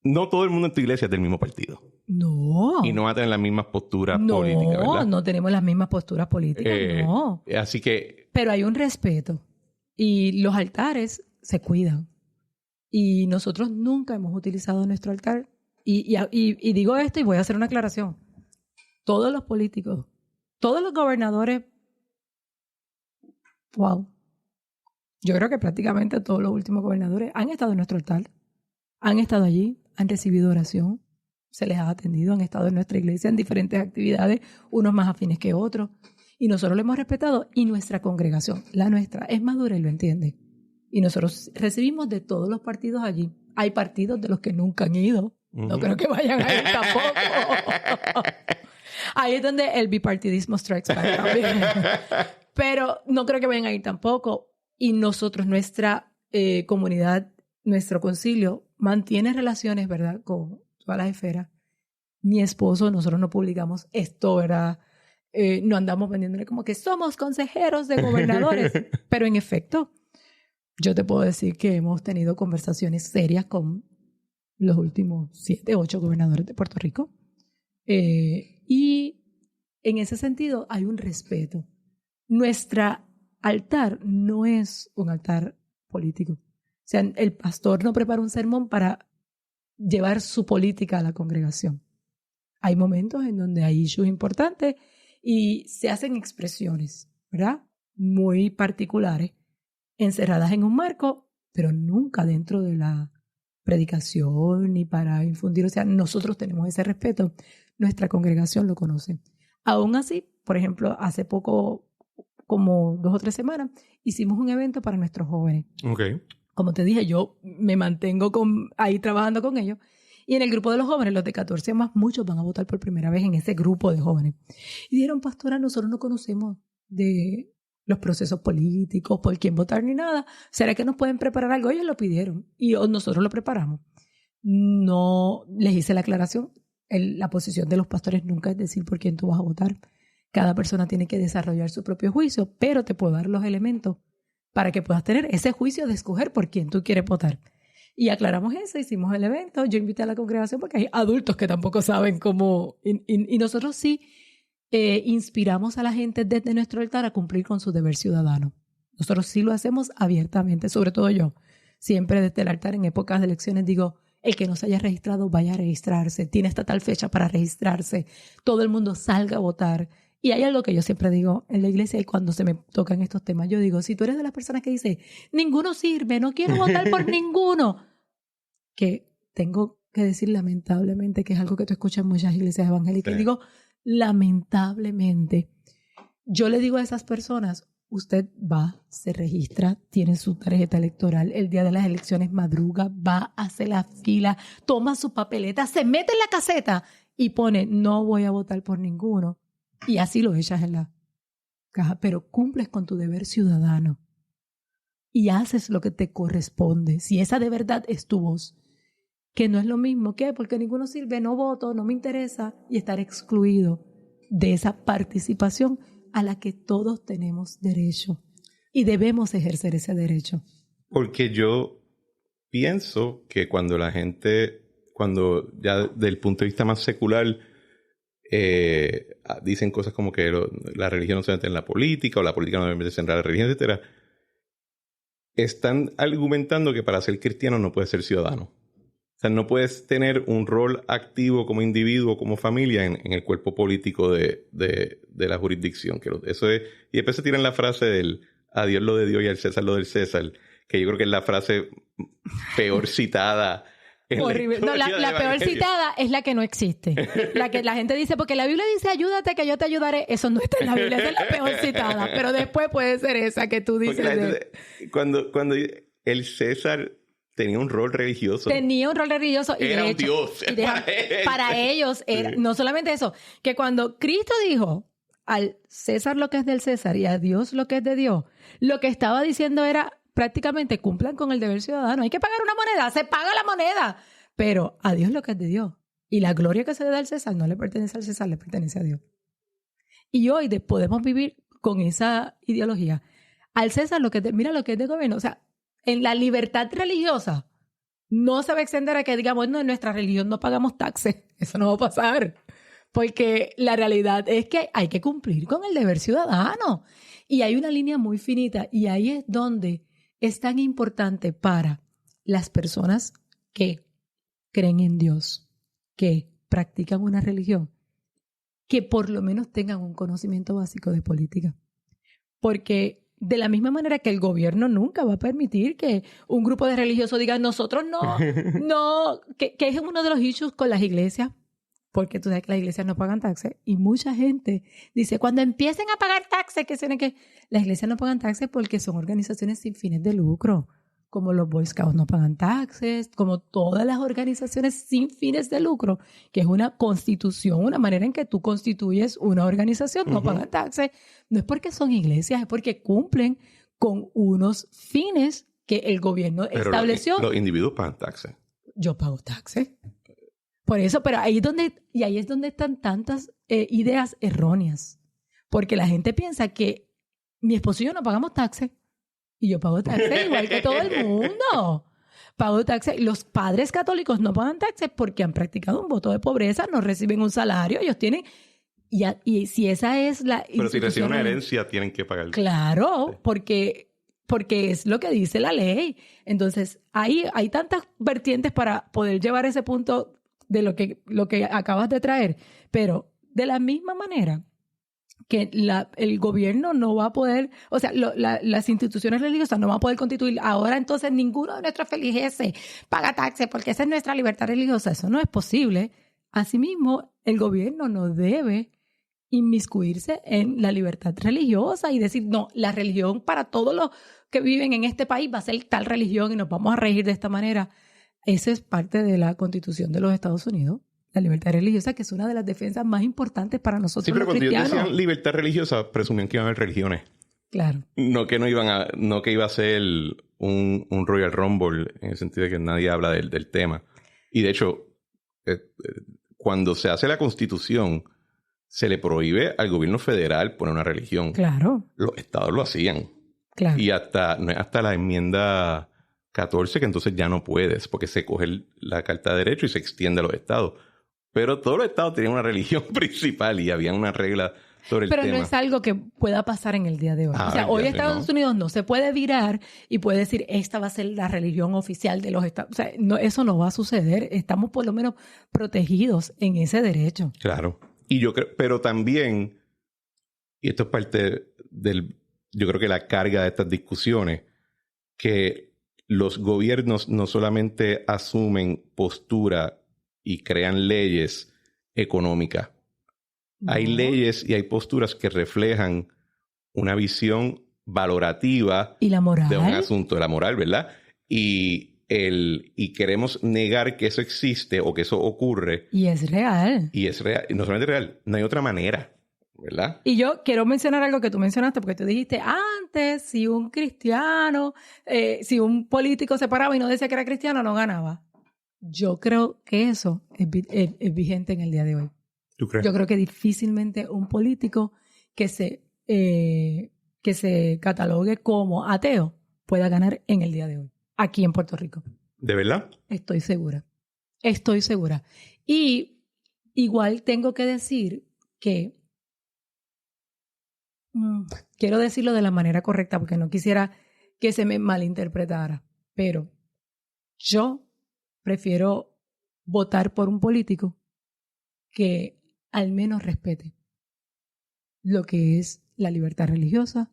no todo el mundo en tu iglesia es del mismo partido. No. Y no va a tener las mismas posturas políticas, ¿verdad? No tenemos las mismas posturas políticas, no. Así que... Pero hay un respeto. Y los altares se cuidan. Y nosotros nunca hemos utilizado nuestro altar. Y digo esto y voy a hacer una aclaración. Todos los políticos, todos los gobernadores, wow. Yo creo que prácticamente todos los últimos gobernadores han estado en nuestro altar. Han estado allí, han recibido oración, se les ha atendido, han estado en nuestra iglesia en diferentes actividades, unos más afines que otros. Y nosotros lo hemos respetado y nuestra congregación, la nuestra, es madura y lo entiende. Y nosotros recibimos de todos los partidos allí. Hay partidos de los que nunca han ido. No creo que vayan a ir tampoco. Ahí es donde el bipartidismo strikes back también. Pero no creo que vayan a ir tampoco. Y nosotros, nuestra comunidad, nuestro concilio, mantiene relaciones, ¿verdad?, con todas las esferas. Mi esposo, nosotros no publicamos esto, ¿verdad? No andamos vendiéndole como que somos consejeros de gobernadores. Pero en efecto, yo te puedo decir que hemos tenido conversaciones serias con los últimos 7, 8 gobernadores de Puerto Rico. Y en ese sentido hay un respeto. Nuestro altar no es un altar político. O sea, el pastor no prepara un sermón para llevar su política a la congregación. Hay momentos en donde hay issues importantes y se hacen expresiones, ¿verdad?, muy particulares, encerradas en un marco, pero nunca dentro de la predicación ni para infundir. O sea, nosotros tenemos ese respeto. Nuestra congregación lo conoce. Aún así, por ejemplo, hace poco, como 2 o 3 semanas, hicimos un evento para nuestros jóvenes. Okay. Como te dije, yo me mantengo ahí trabajando con ellos. Y en el grupo de los jóvenes, los de 14 más, muchos van a votar por primera vez en ese grupo de jóvenes. Y dijeron, pastora, nosotros no conocemos de los procesos políticos, por quién votar ni nada. ¿Será que nos pueden preparar algo? Ellos lo pidieron y nosotros lo preparamos. No les hice la aclaración. La posición de los pastores nunca es decir por quién tú vas a votar. Cada persona tiene que desarrollar su propio juicio, pero te puedo dar los elementos para que puedas tener ese juicio de escoger por quién tú quieres votar. Y aclaramos eso, hicimos el evento. Yo invité a la congregación porque hay adultos que tampoco saben cómo. Y nosotros sí inspiramos a la gente desde nuestro altar a cumplir con su deber ciudadano. Nosotros sí lo hacemos abiertamente, sobre todo yo. Siempre desde el altar en épocas de elecciones digo, el que no se haya registrado vaya a registrarse, tiene esta tal fecha para registrarse, todo el mundo salga a votar. Y hay algo que yo siempre digo en la iglesia y cuando se me tocan estos temas, yo digo, si tú eres de las personas que dice, ninguno sirve, no quiero votar por ninguno, que tengo que decir lamentablemente, que es algo que tú escuchas en muchas iglesias evangélicas, sí. Digo, lamentablemente, yo le digo a esas personas, usted va, se registra, tiene su tarjeta electoral, el día de las elecciones madruga, va, hace la fila, toma su papeleta, se mete en la caseta y pone, no voy a votar por ninguno. Y así lo echas en la caja, pero cumples con tu deber ciudadano y haces lo que te corresponde. Si esa de verdad es tu voz, que no es lo mismo que porque ninguno sirve, no voto, no me interesa, y estar excluido de esa participación a la que todos tenemos derecho y debemos ejercer ese derecho. Porque yo pienso que cuando la gente, cuando ya del punto de vista más secular, dicen cosas como que la religión no se mete en la política o la política no debe meterse en la religión, etcétera, están argumentando que para ser cristiano no puedes ser ciudadano. O sea, no puedes tener un rol activo como individuo, como familia en el cuerpo político de la jurisdicción. Eso es, y después se tiran la frase del a Dios lo de Dios y al César lo del César, que yo creo que es la frase peor citada. Horrible. No, la peor citada es la que no existe. La que la gente dice, porque la Biblia dice, ayúdate que yo te ayudaré. Eso no está en la Biblia, esa es la peor citada. Pero después puede ser esa que tú dices. Cuando el César tenía un rol religioso. Tenía un rol religioso. Y era de hecho, un dios. Para ellos, era, no solamente eso, que cuando Cristo dijo al César lo que es del César y a Dios lo que es de Dios, lo que estaba diciendo era, prácticamente cumplan con el deber ciudadano. Hay que pagar una moneda, se paga la moneda. Pero a Dios lo que es de Dios. Y la gloria que se le da al César no le pertenece al César, le pertenece a Dios. Y hoy podemos vivir con esa ideología. Al César lo que es mira lo que es de gobierno. O sea, en la libertad religiosa no se va a extender a que digamos, no, en nuestra religión no pagamos taxes. Eso no va a pasar. Porque la realidad es que hay que cumplir con el deber ciudadano. Y hay una línea muy finita. Y ahí es donde es tan importante para las personas que creen en Dios, que practican una religión, que por lo menos tengan un conocimiento básico de política. Porque de la misma manera que el gobierno nunca va a permitir que un grupo de religiosos diga nosotros no, que es uno de los issues con las iglesias, porque tú sabes que las iglesias no pagan taxes y mucha gente dice, cuando empiecen a pagar taxes, que tienen que... Las iglesias no pagan taxes porque son organizaciones sin fines de lucro, como los Boy Scouts no pagan taxes, como todas las organizaciones sin fines de lucro, que es una constitución, una manera en que tú constituyes una organización, no pagan taxes. No es porque son iglesias, es porque cumplen con unos fines que el gobierno estableció. Los individuos pagan taxes. Yo pago taxes. Por eso, pero ahí es donde están tantas ideas erróneas. Porque la gente piensa que mi esposo y yo no pagamos taxes. Y yo pago taxes igual que todo el mundo. Pago taxes. Los padres católicos no pagan taxes porque han practicado un voto de pobreza, no reciben un salario, ellos tienen... Y si esa es la... Pero si reciben una herencia, tienen que pagar. Claro, sí. Porque es lo que dice la ley. Entonces, hay tantas vertientes para poder llevar ese punto de lo que acabas de traer, pero de la misma manera que el gobierno no va a poder, o sea, las instituciones religiosas no van a poder constituir, ahora entonces ninguno de nuestros feligreses paga taxes porque esa es nuestra libertad religiosa, eso no es posible. Asimismo, el gobierno no debe inmiscuirse en la libertad religiosa y decir, no, la religión para todos los que viven en este país va a ser tal religión y nos vamos a regir de esta manera. Esa es parte de la Constitución de los Estados Unidos, la libertad religiosa, que es una de las defensas más importantes para nosotros sí, pero los cristianos. Cuando ellos decían libertad religiosa, presumían que iban a haber religiones. Claro. No que iba a ser un Royal Rumble, en el sentido de que nadie habla del tema. Y de hecho, cuando se hace la Constitución, se le prohíbe al gobierno federal poner una religión. Claro. Los estados lo hacían. Claro. Y hasta la enmienda 14 que entonces ya no puedes, porque se coge la Carta de Derecho y se extiende a los estados. Pero todos los estados tenían una religión principal y había una regla sobre el tema. Pero no es algo que pueda pasar en el día de hoy. O sea, hoy Estados Unidos no se puede virar y puede decir, esta va a ser la religión oficial de los estados. O sea, eso no va a suceder. Estamos por lo menos protegidos en ese derecho. Claro. Y yo creo, pero también, y esto es parte yo creo que la carga de estas discusiones, que los gobiernos no solamente asumen postura y crean leyes económicas. No. Hay leyes y hay posturas que reflejan una visión valorativa ¿Y la moral? De un asunto, de la moral, ¿verdad? Y queremos negar que eso existe o que eso ocurre. Y es real. Y es real. Y no solamente real, no hay otra manera, ¿verdad? Y yo quiero mencionar algo que tú mencionaste, porque tú dijiste, antes, si un cristiano, si un político se paraba y no decía que era cristiano, no ganaba. Yo creo que eso es vigente en el día de hoy. ¿Tú crees? Yo creo que difícilmente un político que se catalogue como ateo pueda ganar en el día de hoy, aquí en Puerto Rico. ¿De verdad? Estoy segura. Y igual tengo que decir que quiero decirlo de la manera correcta porque no quisiera que se me malinterpretara, pero yo prefiero votar por un político que al menos respete lo que es la libertad religiosa,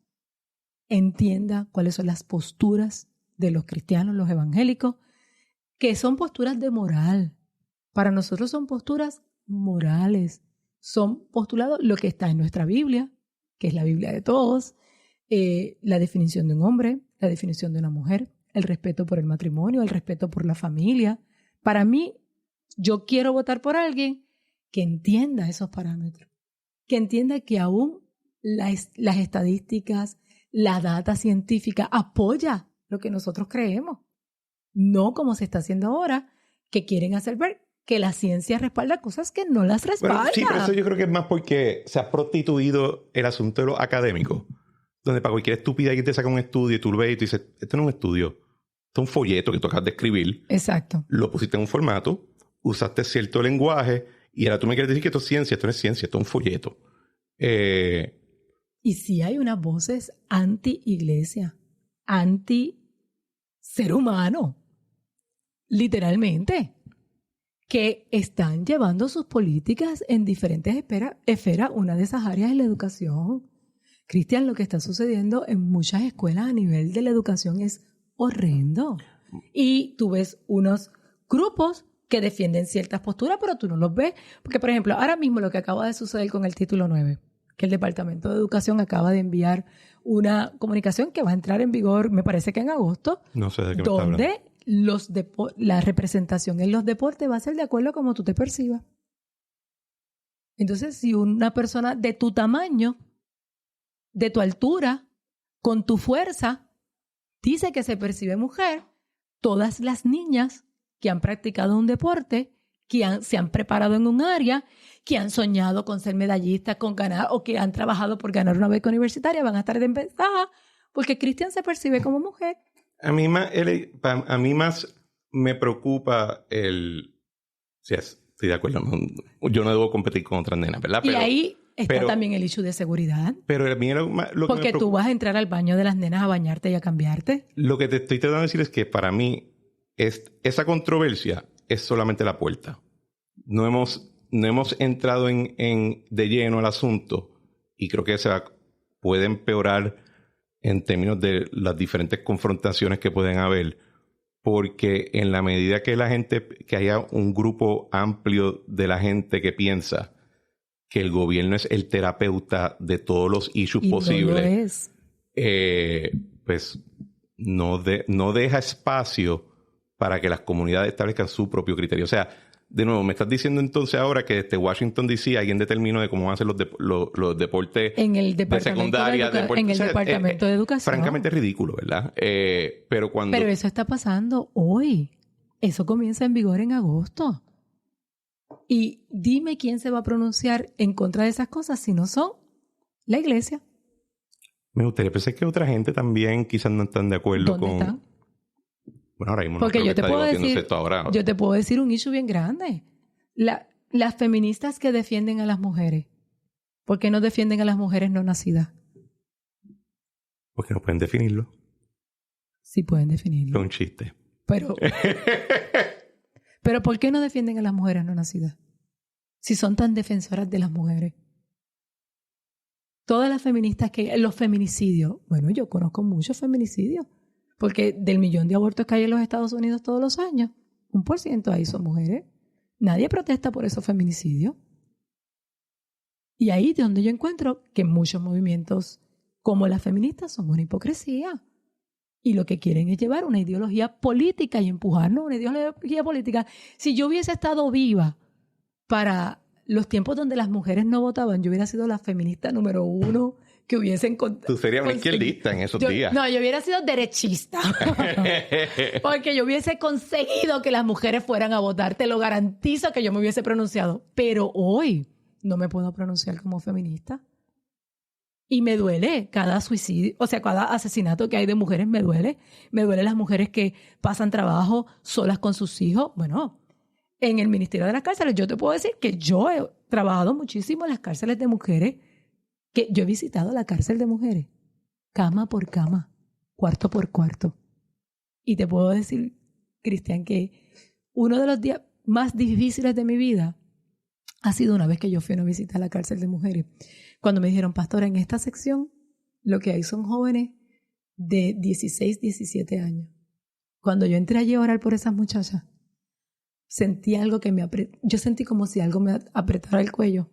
entienda cuáles son las posturas de los cristianos, los evangélicos, que son posturas de moral. Para nosotros son posturas morales. Son postulados lo que está en nuestra Biblia, que es la Biblia de todos, la definición de un hombre, la definición de una mujer, el respeto por el matrimonio, el respeto por la familia. Para mí, yo quiero votar por alguien que entienda esos parámetros, que entienda que aún las estadísticas, la data científica apoya lo que nosotros creemos. No como se está haciendo ahora, que quieren hacer ver que la ciencia respalda cosas que no las respalda. Bueno, sí, pero eso yo creo que es más porque se ha prostituido el asunto de lo académico, donde para cualquier estúpida alguien te saca un estudio y tú lo ves y tú dices, esto no es un estudio, esto es un folleto que tú acabas de escribir. Exacto. Lo pusiste en un formato, usaste cierto lenguaje y ahora tú me quieres decir que esto es ciencia. Esto no es ciencia, esto es un folleto. Y sí hay unas voces anti-iglesia, anti-ser humano, literalmente, que están llevando sus políticas en diferentes esferas. Una de esas áreas es la educación. Cristian, lo que está sucediendo en muchas escuelas a nivel de la educación es horrendo. Y tú ves unos grupos que defienden ciertas posturas, pero tú no los ves. Porque, por ejemplo, ahora mismo lo que acaba de suceder con el Título 9, que el Departamento de Educación acaba de enviar una comunicación que va a entrar en vigor, me parece que en agosto, no sé de qué me está hablando. Donde la representación en los deportes va a ser de acuerdo a cómo tú te percibas. Entonces, si una persona de tu tamaño, de tu altura, con tu fuerza, dice que se percibe mujer, todas las niñas que han practicado un deporte, que se han preparado en un área, que han soñado con ser medallistas, con ganar, o que han trabajado por ganar una beca universitaria, van a estar de ventaja, porque Cristian se percibe como mujer. A mí más me preocupa sí, estoy de acuerdo. Yo no debo competir con otras nenas, ¿verdad? Y ahí está también el issue de seguridad. Pero a mí porque tú vas a entrar al baño de las nenas a bañarte y a cambiarte. Lo que te estoy tratando de decir es que para mí esa controversia es solamente la puerta. No hemos entrado de lleno al asunto y creo que puede empeorar en términos de las diferentes confrontaciones que pueden haber, porque en la medida que que haya un grupo amplio de la gente que piensa que el gobierno es el terapeuta de todos los issues posibles, pues no deja espacio para que las comunidades establezcan su propio criterio. O sea, de nuevo, me estás diciendo entonces ahora que desde Washington D.C. alguien determinó de cómo van a ser los deportes en el de secundaria. En el Departamento de Educación. Francamente ridículo, ¿verdad? Pero eso está pasando hoy. Eso comienza en vigor en agosto. Y dime quién se va a pronunciar en contra de esas cosas si no son la iglesia. Me gustaría pensar que otra gente también quizás no están de acuerdo ¿Dónde están? Bueno, ahora mismo porque no creo yo que te puedo decir un issue bien grande. Las feministas que defienden a las mujeres, ¿por qué no defienden a las mujeres no nacidas? Porque no pueden definirlo. Sí pueden definirlo. Es un chiste. Pero ¿por qué no defienden a las mujeres no nacidas? Si son tan defensoras de las mujeres. Todas las feministas los feminicidios, bueno, yo conozco muchos feminicidios, porque del 1.000.000 de abortos que hay en los Estados Unidos todos los años, 1% ahí son mujeres. Nadie protesta por esos feminicidios. Y ahí es donde yo encuentro que muchos movimientos como las feministas son una hipocresía. Y lo que quieren es llevar una ideología política y empujarnos a una ideología política. Si yo hubiese estado viva para los tiempos donde las mujeres no votaban, yo hubiera sido la feminista número 1 que hubiesen... Tú serías una izquierdista en esos días. No, yo hubiera sido derechista. Porque yo hubiese conseguido que las mujeres fueran a votar. Te lo garantizo que yo me hubiese pronunciado. Pero hoy no me puedo pronunciar como feminista. Y me duele cada suicidio, o sea, cada asesinato que hay de mujeres me duele. Me duele las mujeres que pasan trabajo solas con sus hijos. Bueno, en el Ministerio de las Cárceles yo te puedo decir que yo he trabajado muchísimo en las cárceles de mujeres, que yo he visitado la cárcel de mujeres, cama por cama, cuarto por cuarto. Y te puedo decir, Cristian, que uno de los días más difíciles de mi vida ha sido una vez que yo fui a una visita a la cárcel de mujeres. Cuando me dijeron, pastora, en esta sección lo que hay son jóvenes de 16, 17 años. Cuando yo entré allí a orar por esas muchachas, sentí algo que yo sentí como si algo me apretara el cuello.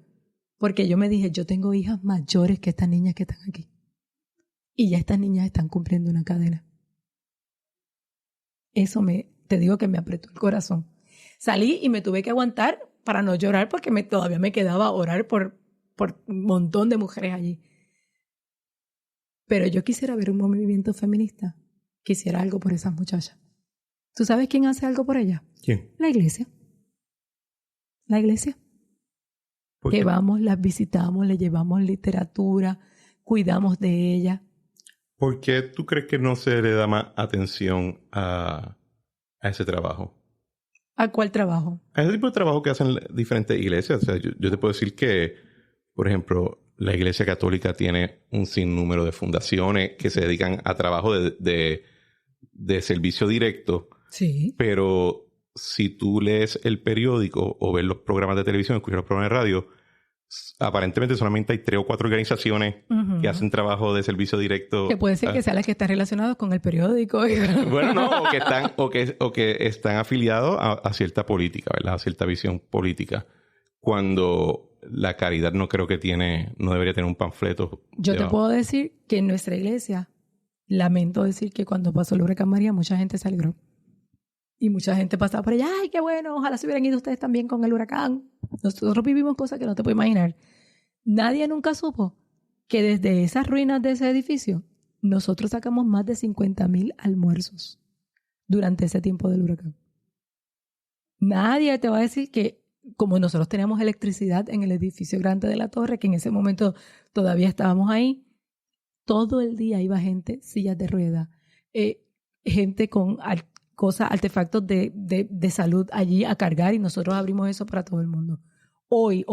Porque yo me dije, yo tengo hijas mayores que estas niñas que están aquí. Y ya estas niñas están cumpliendo una cadena. Eso te digo que me apretó el corazón. Salí y me tuve que aguantar para no llorar porque todavía me quedaba a orar por un montón de mujeres allí. Pero yo quisiera ver un movimiento feminista que hiciera algo por esas muchachas. ¿Tú sabes quién hace algo por ellas? ¿Quién? La iglesia. La iglesia. Que vamos, las visitamos, le llevamos literatura, cuidamos de ellas. ¿Por qué tú crees que no se le da más atención a ese trabajo? ¿A cuál trabajo? A ese tipo de trabajo que hacen diferentes iglesias. O sea, yo te puedo decir que, por ejemplo, la Iglesia Católica tiene un sinnúmero de fundaciones que se dedican a trabajo de servicio directo. Sí. Pero si tú lees el periódico o ves los programas de televisión, escuchas los programas de radio, aparentemente solamente hay 3 o 4 organizaciones que hacen trabajo de servicio directo. Que puede ser que sean las que están relacionadas con el periódico. Bueno, no, o que están afiliados a cierta política, ¿verdad? A cierta visión política. Cuando la caridad no debería tener un panfleto. Yo te puedo decir que en nuestra iglesia, lamento decir que cuando pasó el huracán María, mucha gente se alegró. Y mucha gente pasaba por allá, ¡ay, qué bueno! Ojalá se hubieran ido ustedes también con el huracán. Nosotros vivimos cosas que no te puedes imaginar. Nadie nunca supo que desde esas ruinas de ese edificio, nosotros sacamos más de 50,000 almuerzos durante ese tiempo del huracán. Nadie te va a decir que, como nosotros teníamos electricidad en el edificio grande de la torre, que en ese momento todavía estábamos ahí, todo el día iba gente, sillas de ruedas, gente con artefactos de salud allí a cargar, y nosotros abrimos eso para todo el mundo. Hoy,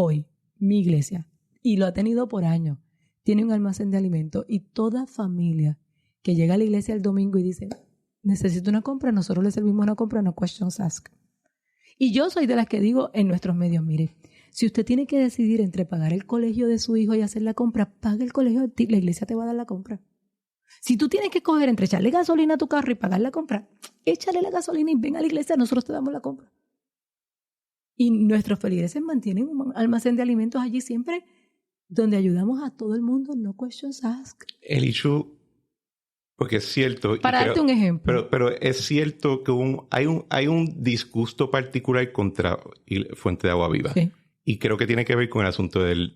mi iglesia, y lo ha tenido por años, tiene un almacén de alimentos, y toda familia que llega a la iglesia el domingo y dice, necesito una compra, nosotros le servimos una compra, no questions asked. Y yo soy de las que digo en nuestros medios, mire, si usted tiene que decidir entre pagar el colegio de su hijo y hacer la compra, paga el colegio de ti, la iglesia te va a dar la compra. Si tú tienes que escoger entre echarle gasolina a tu carro y pagar la compra, échale la gasolina y ven a la iglesia, nosotros te damos la compra. Y nuestros feligreses mantienen un almacén de alimentos allí siempre, donde ayudamos a todo el mundo, no questions asked. El issue Porque es cierto. Para darte un ejemplo. Pero es cierto que hay un disgusto particular contra Fuente de Agua Viva. Sí. Y creo que tiene que ver con el asunto del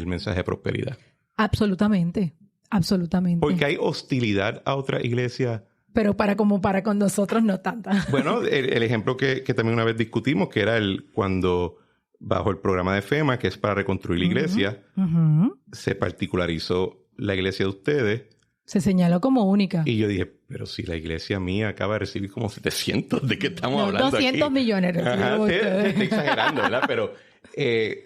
mensaje de prosperidad. Absolutamente. Absolutamente. Porque hay hostilidad a otra iglesia. Pero para con nosotros no tanta. Bueno, el ejemplo que también una vez discutimos, que era cuando bajo el programa de FEMA, que es para reconstruir la iglesia, se particularizó la iglesia de ustedes. Se señaló como única. Y yo dije, pero si la iglesia mía acaba de recibir como 700, ¿de qué estamos hablando 200 aquí? millones. Estoy exagerando, ¿verdad? Pero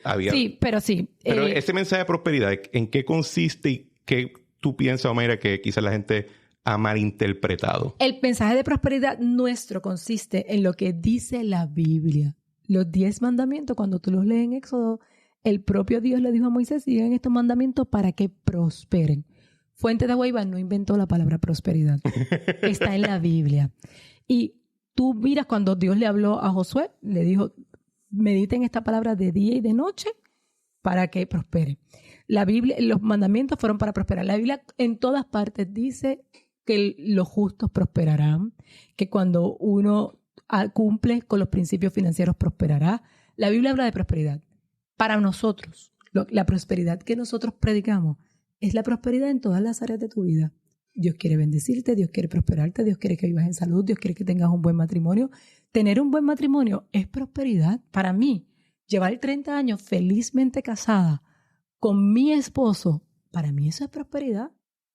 había... Sí, pero sí. Pero ese mensaje de prosperidad, ¿en qué consiste y qué tú piensas, Omaira, que quizás la gente ha malinterpretado? El mensaje de prosperidad nuestro consiste en lo que dice la Biblia. Los 10 mandamientos, cuando tú los lees en Éxodo, el propio Dios le dijo a Moisés, sigan estos mandamientos para que prosperen. Fuente de Agua Viva no inventó la palabra prosperidad. Está en la Biblia. Y tú miras cuando Dios le habló a Josué, le dijo, mediten esta palabra de día y de noche para que prospere. La Biblia, los mandamientos fueron para prosperar. La Biblia en todas partes dice que los justos prosperarán, que cuando uno cumple con los principios financieros prosperará. La Biblia habla de prosperidad. Para nosotros, la prosperidad que nosotros predicamos es la prosperidad en todas las áreas de tu vida. Dios quiere bendecirte, Dios quiere prosperarte, Dios quiere que vivas en salud, Dios quiere que tengas un buen matrimonio. Tener un buen matrimonio es prosperidad. Para mí, llevar 30 años felizmente casada con mi esposo, para mí eso es prosperidad.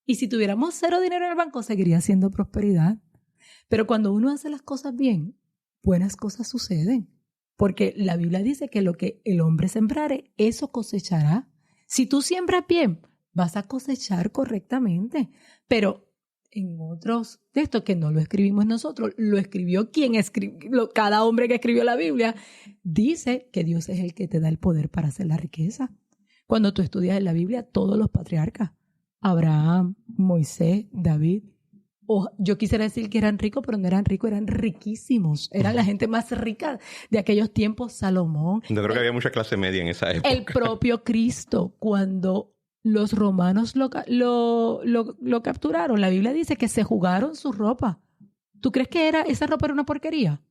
Y si tuviéramos 0 dinero en el banco, seguiría siendo prosperidad. Pero cuando uno hace las cosas bien, buenas cosas suceden. Porque la Biblia dice que lo que el hombre sembrare, eso cosechará. Si tú siembras bien, vas a cosechar correctamente. Pero en otros textos que no lo escribimos nosotros, lo escribió quien escribió, cada hombre que escribió la Biblia, dice que Dios es el que te da el poder para hacer la riqueza. Cuando tú estudias en la Biblia, todos los patriarcas, Abraham, Moisés, David, yo quisiera decir que eran ricos, pero no eran ricos, eran riquísimos. Eran la gente más rica de aquellos tiempos, Salomón. Yo creo que había mucha clase media en esa época. El propio Cristo, cuando los romanos lo capturaron, la Biblia dice que se jugaron su ropa. ¿Tú crees que esa ropa era una porquería?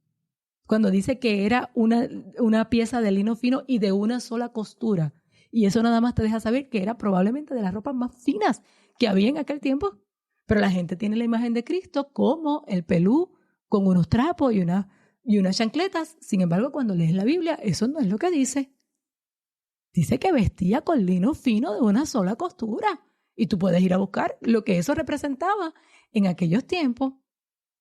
Cuando dice que era una pieza de lino fino y de una sola costura. Y eso nada más te deja saber que era probablemente de las ropas más finas que había en aquel tiempo. Pero la gente tiene la imagen de Cristo como el pelú con unos trapos y unas chancletas. Sin embargo, cuando lees la Biblia, eso no es lo que dice. Dice que vestía con lino fino de una sola costura. Y tú puedes ir a buscar lo que eso representaba en aquellos tiempos. O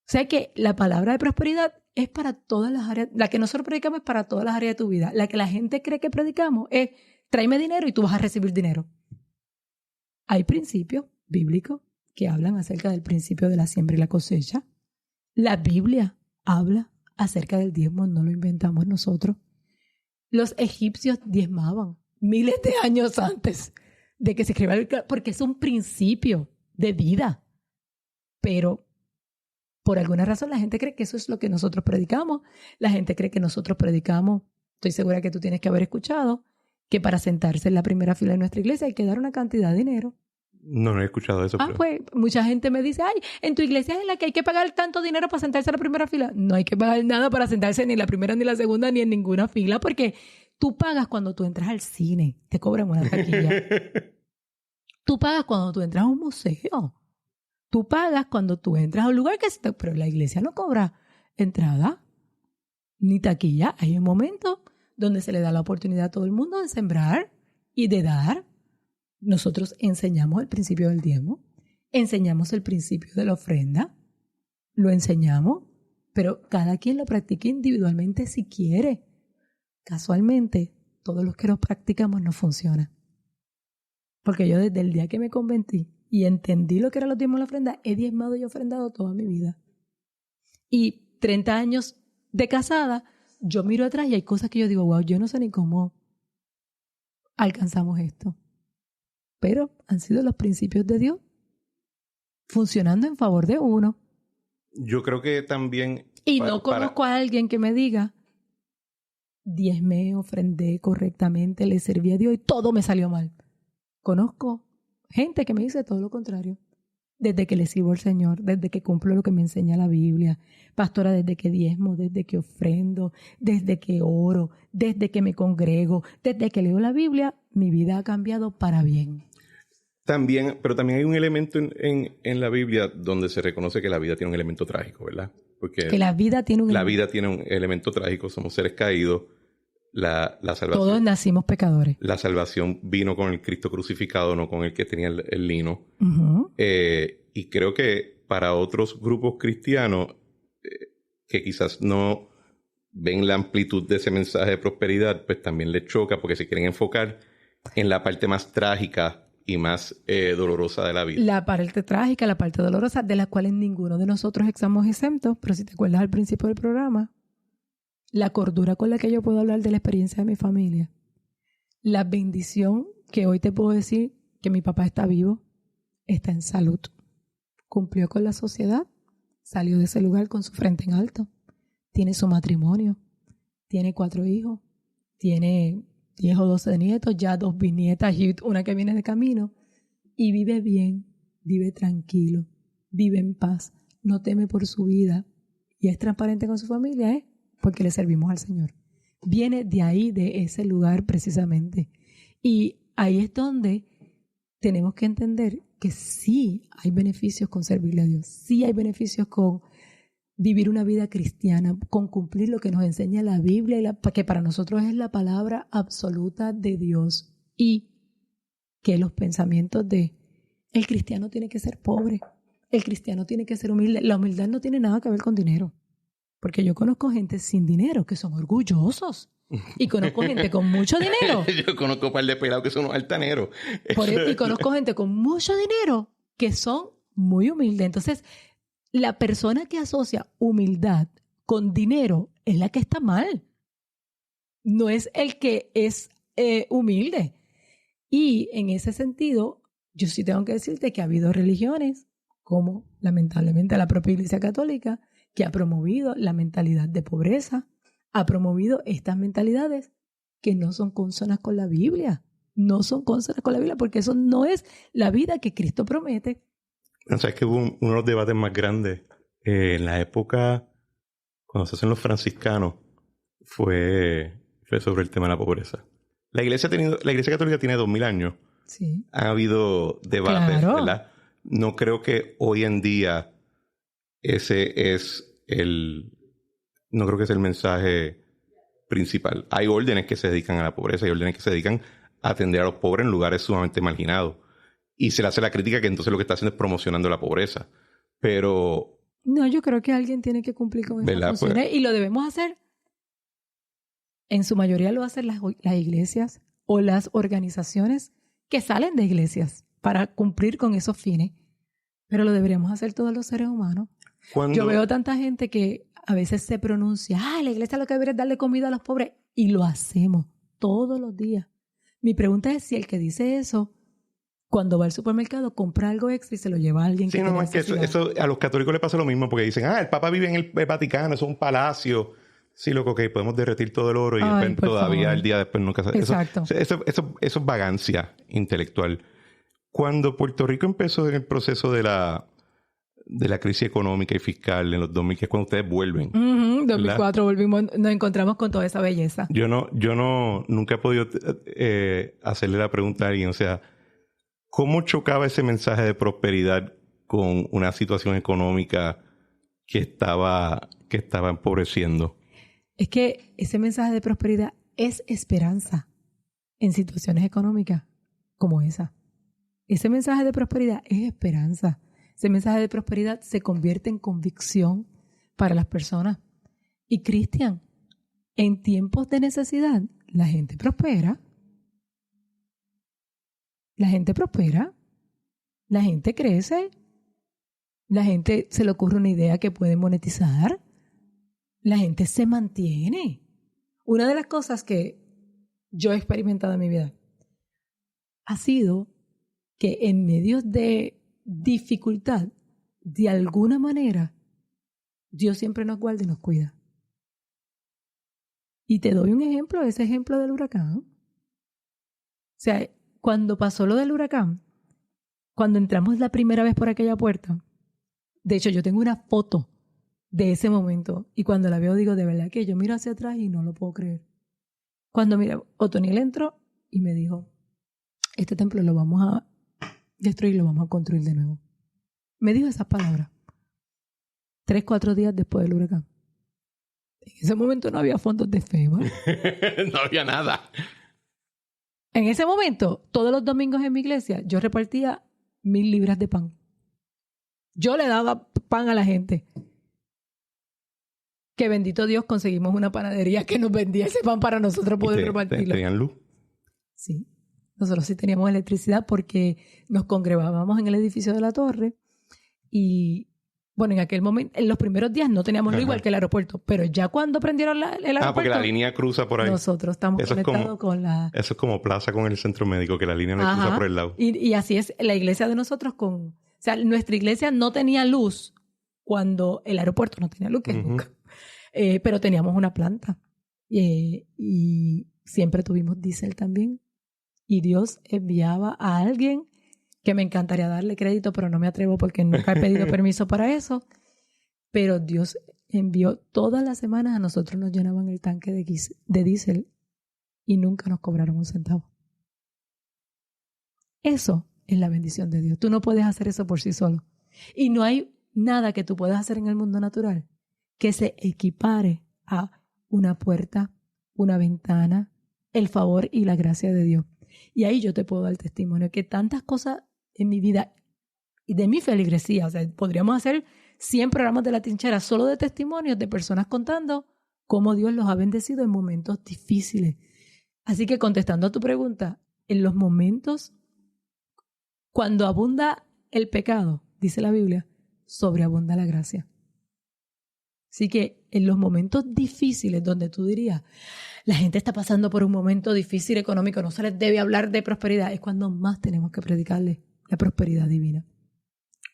sea que la palabra de prosperidad es para todas las áreas. La que nosotros predicamos es para todas las áreas de tu vida. La que la gente cree que predicamos es tráeme dinero y tú vas a recibir dinero. Hay principios bíblicos que hablan acerca del principio de la siembra y la cosecha. La Biblia habla acerca del diezmo, no lo inventamos nosotros. Los egipcios diezmaban miles de años antes de que se escribiera, porque es un principio de vida. Pero por alguna razón la gente cree que eso es lo que nosotros predicamos. La gente cree que nosotros predicamos, estoy segura que tú tienes que haber escuchado, que para sentarse en la primera fila de nuestra iglesia hay que dar una cantidad de dinero. No he escuchado eso. Pero... pues mucha gente me dice, ay, en tu iglesia es en la que hay que pagar tanto dinero para sentarse en la primera fila. No hay que pagar nada para sentarse ni en la primera, ni en la segunda, ni en ninguna fila, porque tú pagas cuando tú entras al cine, te cobran una taquilla. Tú pagas cuando tú entras a un museo. Tú pagas cuando tú entras a un lugar pero la iglesia no cobra entrada ni taquilla. Hay un momento donde se le da la oportunidad a todo el mundo de sembrar y de dar. Nosotros enseñamos el principio del diezmo, enseñamos el principio de la ofrenda, lo enseñamos, pero cada quien lo practica individualmente si quiere. Casualmente, todos los que lo practicamos no funciona. Porque yo desde el día que me convertí y entendí lo que eran los diezmos y la ofrenda, he diezmado y ofrendado toda mi vida. Y 30 años de casada, yo miro atrás y hay cosas que yo digo, wow, yo no sé ni cómo alcanzamos esto. Pero han sido los principios de Dios funcionando en favor de uno. Yo creo que también... Y no conozco a alguien que me diga, diezmé, ofrendé correctamente, le serví a Dios y todo me salió mal. Conozco gente que me dice todo lo contrario. desde que le sirvo al Señor, desde que cumplo lo que me enseña la Biblia. Pastora, desde que diezmo, desde que ofrendo, desde que oro, desde que me congrego, desde que leo la Biblia, mi vida ha cambiado para bien. También, pero también hay un elemento en la Biblia donde se reconoce que la vida tiene un elemento trágico, ¿verdad? Porque que la vida tiene la vida tiene un elemento trágico, somos seres caídos, la salvación. Todos nacimos pecadores. La salvación vino con el Cristo crucificado, no con el que tenía el lino. Uh-huh. Y creo que para otros grupos cristianos que quizás no ven la amplitud de ese mensaje de prosperidad, pues también les choca porque se quieren enfocar en la parte más trágica y más dolorosa de la vida. La parte trágica, la parte dolorosa, de la cual ninguno de nosotros estamos exentos, pero si te acuerdas al principio del programa, la cordura con la que yo puedo hablar de la experiencia de mi familia, la bendición que hoy te puedo decir que mi papá está vivo, está en salud, cumplió con la sociedad, salió de ese lugar con su frente en alto, tiene su matrimonio, tiene 4 hijos, tiene 10 o 12 nietos, ya 2 bisnietas y una que viene de camino, y vive bien, vive tranquilo, vive en paz, no teme por su vida y es transparente con su familia, porque le servimos al Señor. Viene de ahí, de ese lugar precisamente. Y ahí es donde tenemos que entender que sí hay beneficios con servirle a Dios, sí hay beneficios con vivir una vida cristiana, con cumplir lo que nos enseña la Biblia, que para nosotros es la palabra absoluta de Dios, y que los pensamientos de el cristiano tiene que ser pobre, el cristiano tiene que ser humilde. La humildad no tiene nada que ver con dinero, porque yo conozco gente sin dinero que son orgullosos y conozco gente con mucho dinero. Yo conozco un par de pelados que son unos altaneros. Y conozco gente con mucho dinero que son muy humildes. Entonces, la persona que asocia humildad con dinero es la que está mal. No es el que es humilde. Y en ese sentido, yo sí tengo que decirte que ha habido religiones, como lamentablemente la propia Iglesia Católica, que ha promovido la mentalidad de pobreza, ha promovido estas mentalidades que no son consonas con la Biblia. No son consonas con la Biblia, porque eso no es la vida que Cristo promete. O sea, es que hubo uno de los debates más grandes en la época, cuando se hacen los franciscanos, fue sobre el tema de la pobreza. La Iglesia Católica tiene 2000 años. Sí. Ha habido debates, claro, ¿verdad? No creo que hoy en día ese es no creo que es el mensaje principal. Hay órdenes que se dedican a la pobreza, hay órdenes que se dedican a atender a los pobres en lugares sumamente marginados. Y se le hace la crítica que entonces lo que está haciendo es promocionando la pobreza. Pero... No, yo creo que alguien tiene que cumplir con esas funciones, pues, y lo debemos hacer. En su mayoría lo hacen las iglesias o las organizaciones que salen de iglesias para cumplir con esos fines. Pero lo deberíamos hacer todos los seres humanos. Yo veo tanta gente que a veces se pronuncia, la iglesia lo que debería es darle comida a los pobres. Y lo hacemos todos los días. Mi pregunta es si el que dice eso, cuando va al supermercado, compra algo extra y se lo lleva a alguien que tiene necesidad. Sí, eso a los católicos les pasa lo mismo, porque dicen, el Papa vive en el Vaticano, eso es un palacio. Sí, loco, ok, podemos derretir todo el oro y todavía favor. El día después nunca se... Exacto. Eso es vagancia intelectual. Cuando Puerto Rico empezó en el proceso de la crisis económica y fiscal en los 2000, que es cuando ustedes vuelven. 2004 volvimos, nos encontramos con toda esa belleza. Yo nunca he podido hacerle la pregunta a alguien, o sea, ¿cómo chocaba ese mensaje de prosperidad con una situación económica que estaba empobreciendo? Es que ese mensaje de prosperidad es esperanza en situaciones económicas como esa. Ese mensaje de prosperidad es esperanza. Ese mensaje de prosperidad se convierte en convicción para las personas. Y Cristian, en tiempos de necesidad, la gente prospera. La gente prospera. La gente crece. La gente se le ocurre una idea que puede monetizar. La gente se mantiene. Una de las cosas que yo he experimentado en mi vida ha sido que en medio de dificultad, de alguna manera, Dios siempre nos guarda y nos cuida. Y te doy un ejemplo, ese ejemplo del huracán. O sea, cuando pasó lo del huracán, cuando entramos la primera vez por aquella puerta, de hecho yo tengo una foto de ese momento y cuando la veo digo, de verdad que yo miro hacia atrás y no lo puedo creer. Cuando mira, Otoniel entró y me dijo, este templo lo vamos a destruir, lo vamos a construir de nuevo. Me dijo esas palabras. 3-4 días después del huracán. En ese momento no había fondos de FEMA. No había nada. En ese momento, todos los domingos en mi iglesia, yo repartía 1,000 libras de pan. Yo le daba pan a la gente. Que bendito Dios, conseguimos una panadería que nos vendía ese pan para nosotros poder repartirlo. ¿Tenían luz? Sí. Nosotros sí teníamos electricidad porque nos congregábamos en el edificio de la torre y, bueno, en aquel momento, en los primeros días no teníamos luz igual que el aeropuerto, pero ya cuando prendieron el aeropuerto... porque la línea cruza por ahí. Nosotros estamos conectados con la... Eso es como Plaza con el centro médico, que la línea no cruza por el lado. Y así es la iglesia de nosotros con... O sea, nuestra iglesia no tenía luz cuando el aeropuerto no tenía luz, que nunca. Pero teníamos una planta. Y siempre tuvimos diésel también. Y Dios enviaba a alguien que me encantaría darle crédito, pero no me atrevo porque nunca he pedido permiso para eso. Pero Dios envió todas las semanas, a nosotros nos llenaban el tanque de diésel y nunca nos cobraron un centavo. Eso es la bendición de Dios. Tú no puedes hacer eso por sí solo. Y no hay nada que tú puedas hacer en el mundo natural que se equipare a una puerta, una ventana, el favor y la gracia de Dios. Y ahí yo te puedo dar testimonio que tantas cosas en mi vida y de mi feligresía, o sea, podríamos hacer 100 programas de La Trinchera solo de testimonios de personas contando cómo Dios los ha bendecido en momentos difíciles. Así que contestando a tu pregunta, en los momentos cuando abunda el pecado, dice la Biblia, sobreabunda la gracia. Así que en los momentos difíciles donde tú dirías, la gente está pasando por un momento difícil económico, no se les debe hablar de prosperidad, es cuando más tenemos que predicarles la prosperidad divina.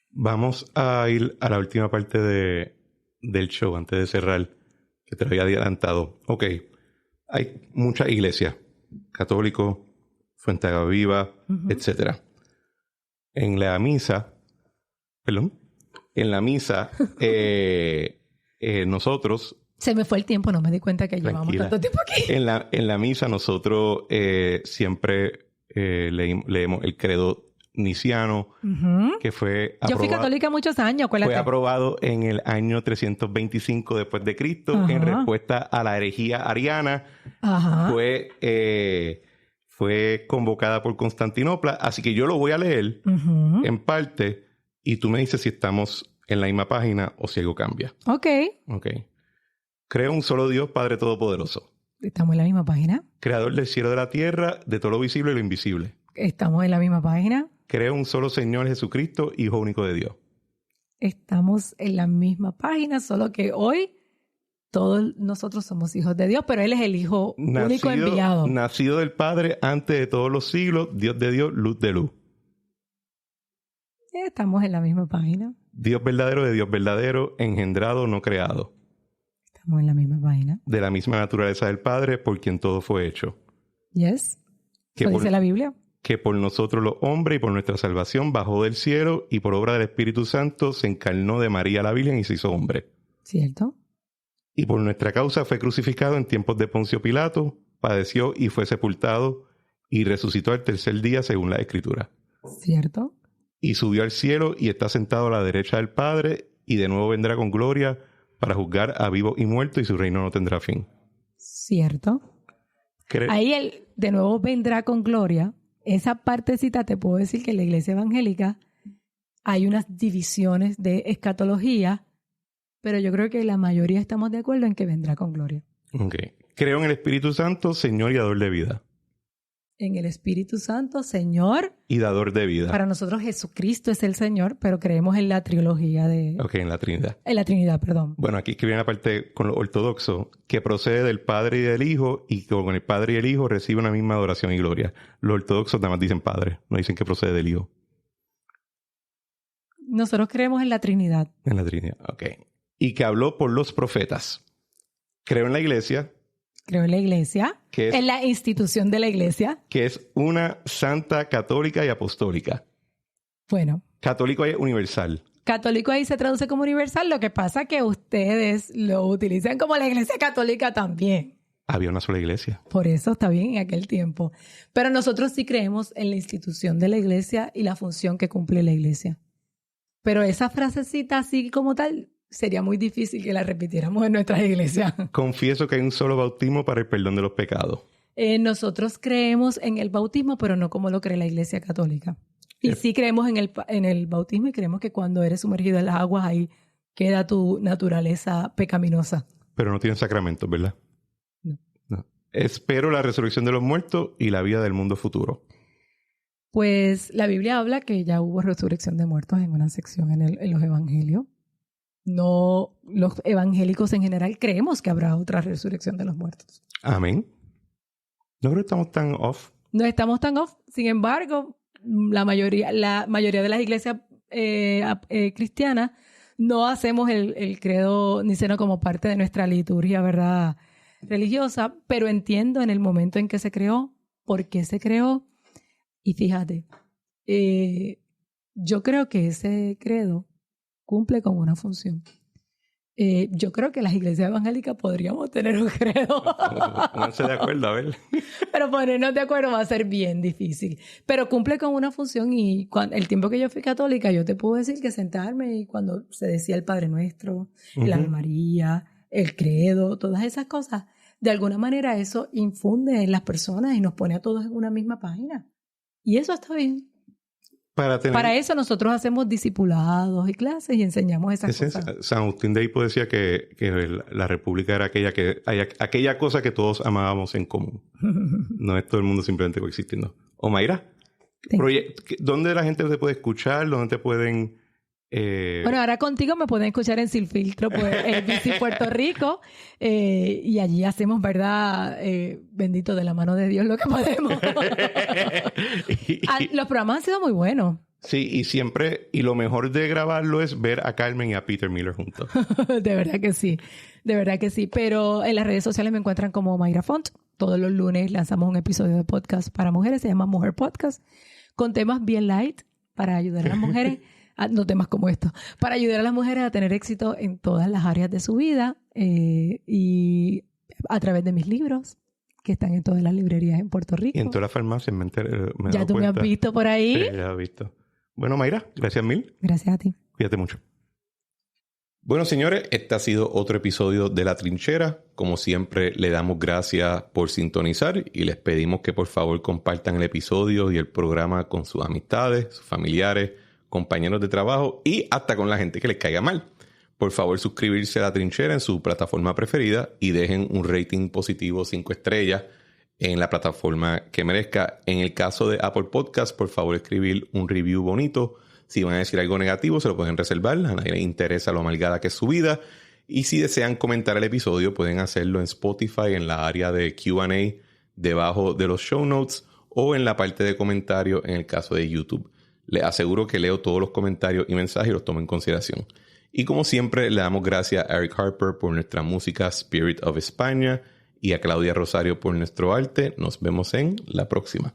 Vamos a ir a la última parte del show antes de cerrar, que te lo había adelantado. Ok, hay muchas iglesias, católicos, Fuente Agua Viva, etcétera. En la misa, nosotros... Se me fue el tiempo, no me di cuenta que llevamos tanto tiempo aquí. En la misa nosotros siempre leemos el credo niciano, que fue aprobado... Yo fui católica muchos años, acuérdate. Fue aprobado en el año 325 después de Cristo, en respuesta a la herejía ariana. Fue convocada por Constantinopla, así que yo lo voy a leer en parte y tú me dices si estamos en la misma página o si algo cambia. Ok. Creo un solo Dios, Padre Todopoderoso. ¿Estamos en la misma página? Creador del cielo y de la tierra, de todo lo visible y lo invisible. ¿Estamos en la misma página? Creo un solo Señor Jesucristo, Hijo único de Dios. Estamos en la misma página, solo que hoy todos nosotros somos hijos de Dios, pero Él es el Hijo único enviado. Nacido del Padre antes de todos los siglos, Dios de Dios, luz de luz. Estamos en la misma página. Dios verdadero de Dios verdadero, engendrado, no creado. Estamos en la misma página. De la misma naturaleza del Padre, por quien todo fue hecho. Yes. ¿Eso dice la Biblia? Que por nosotros los hombres y por nuestra salvación bajó del cielo y por obra del Espíritu Santo se encarnó de María la Virgen y se hizo hombre. ¿Cierto? Y por nuestra causa fue crucificado en tiempos de Poncio Pilato, padeció y fue sepultado y resucitó al tercer día según la Escritura. ¿Cierto? Y subió al cielo y está sentado a la derecha del Padre y de nuevo vendrá con gloria para juzgar a vivos y muertos y su reino no tendrá fin. ¿Cierto? Ahí Él de nuevo vendrá con gloria. Esa partecita te puedo decir que en la iglesia evangélica hay unas divisiones de escatología, pero yo creo que la mayoría estamos de acuerdo en que vendrá con gloria. Creo en el Espíritu Santo, Señor y dador de vida. En el Espíritu Santo, Señor y dador de vida. Para nosotros Jesucristo es el Señor, pero creemos en la trilogía de... en la Trinidad. En la Trinidad, perdón. Bueno, aquí escriben la parte con lo ortodoxo, que procede del Padre y del Hijo, y que con el Padre y el Hijo recibe una misma adoración y gloria. Los ortodoxos nada más dicen Padre, no dicen que procede del Hijo. Nosotros creemos en la Trinidad. En la Trinidad, Y que habló por los profetas. Creo en la Iglesia. Creo en la Iglesia, en la institución de la Iglesia. Que es una santa, católica y apostólica. Bueno. Católico es universal. Católico ahí se traduce como universal. Lo que pasa es que ustedes lo utilizan como la Iglesia Católica también. Había una sola iglesia. Por eso está bien en aquel tiempo. Pero nosotros sí creemos en la institución de la iglesia y la función que cumple la iglesia. Pero esa frasecita así como tal, sería muy difícil que la repitiéramos en nuestras iglesias. Confieso que hay un solo bautismo para el perdón de los pecados. Nosotros creemos en el bautismo, pero no como lo cree la Iglesia Católica. Y sí creemos en el bautismo y creemos que cuando eres sumergido en las aguas, ahí queda tu naturaleza pecaminosa. Pero no tienen sacramentos, ¿verdad? No. Espero la resurrección de los muertos y la vida del mundo futuro. Pues la Biblia habla que ya hubo resurrección de muertos en una sección en los evangelios. No, los evangélicos en general creemos que habrá otra resurrección de los muertos. Amén. No creo que estamos tan off. No estamos tan off. Sin embargo, la mayoría de las iglesias cristianas no hacemos el credo niceno como parte de nuestra liturgia, ¿verdad?, religiosa, pero entiendo en el momento en que se creó, por qué se creó. Y fíjate, yo creo que ese credo cumple con una función. Yo creo que las iglesias evangélicas podríamos tener un credo. Pónganse de acuerdo, a ver. Pero ponernos de acuerdo va a ser bien difícil. Pero cumple con una función y el tiempo que yo fui católica, yo te puedo decir que sentarme y cuando se decía el Padre Nuestro, el Ave María, el credo, todas esas cosas, de alguna manera eso infunde en las personas y nos pone a todos en una misma página. Y eso está bien. Para eso nosotros hacemos discipulados y clases y enseñamos esas cosas. San Agustín de Hippo decía que la república era aquella cosa que todos amábamos en común. No es todo el mundo simplemente coexistiendo. Omaira, sí. ¿Dónde la gente te puede escuchar? ¿Dónde te pueden...? Bueno, ahora contigo me pueden escuchar en Sin Filtro, pues, en Visit Puerto Rico. Y allí hacemos, ¿verdad? Bendito de la mano de Dios lo que podemos. Los programas han sido muy buenos. Sí, y lo mejor de grabarlo es ver a Carmen y a Peter Miller juntos. De verdad que sí. Pero en las redes sociales me encuentran como Mayra Font. Todos los lunes lanzamos un episodio de podcast para mujeres, se llama Mujer Podcast, con temas bien light para ayudar a las mujeres. No temas como esto, para ayudar a las mujeres a tener éxito en todas las áreas de su vida y a través de mis libros que están en todas las librerías en Puerto Rico. Y en todas las farmacias me ya tú cuenta. Me has visto por ahí. Sí, ya he visto. Bueno, Mayra, gracias mil. Gracias a ti. Cuídate mucho. Bueno, señores, este ha sido otro episodio de La Trinchera. Como siempre, le damos gracias por sintonizar y les pedimos que por favor compartan el episodio y el programa con sus amistades, sus familiares, compañeros de trabajo y hasta con la gente que les caiga mal. Por favor, suscribirse a La Trinchera en su plataforma preferida y dejen un rating positivo 5 estrellas en la plataforma que merezca. En el caso de Apple Podcast, por favor, escribir un review bonito. Si van a decir algo negativo, se lo pueden reservar. A nadie le interesa lo amargada que es su vida. Y si desean comentar el episodio, pueden hacerlo en Spotify, en la área de Q&A, debajo de los show notes o en la parte de comentarios en el caso de YouTube. Les aseguro que leo todos los comentarios y mensajes y los tomo en consideración. Y como siempre, le damos gracias a Eric Harper por nuestra música Spirit of España y a Claudia Rosario por nuestro arte. Nos vemos en la próxima.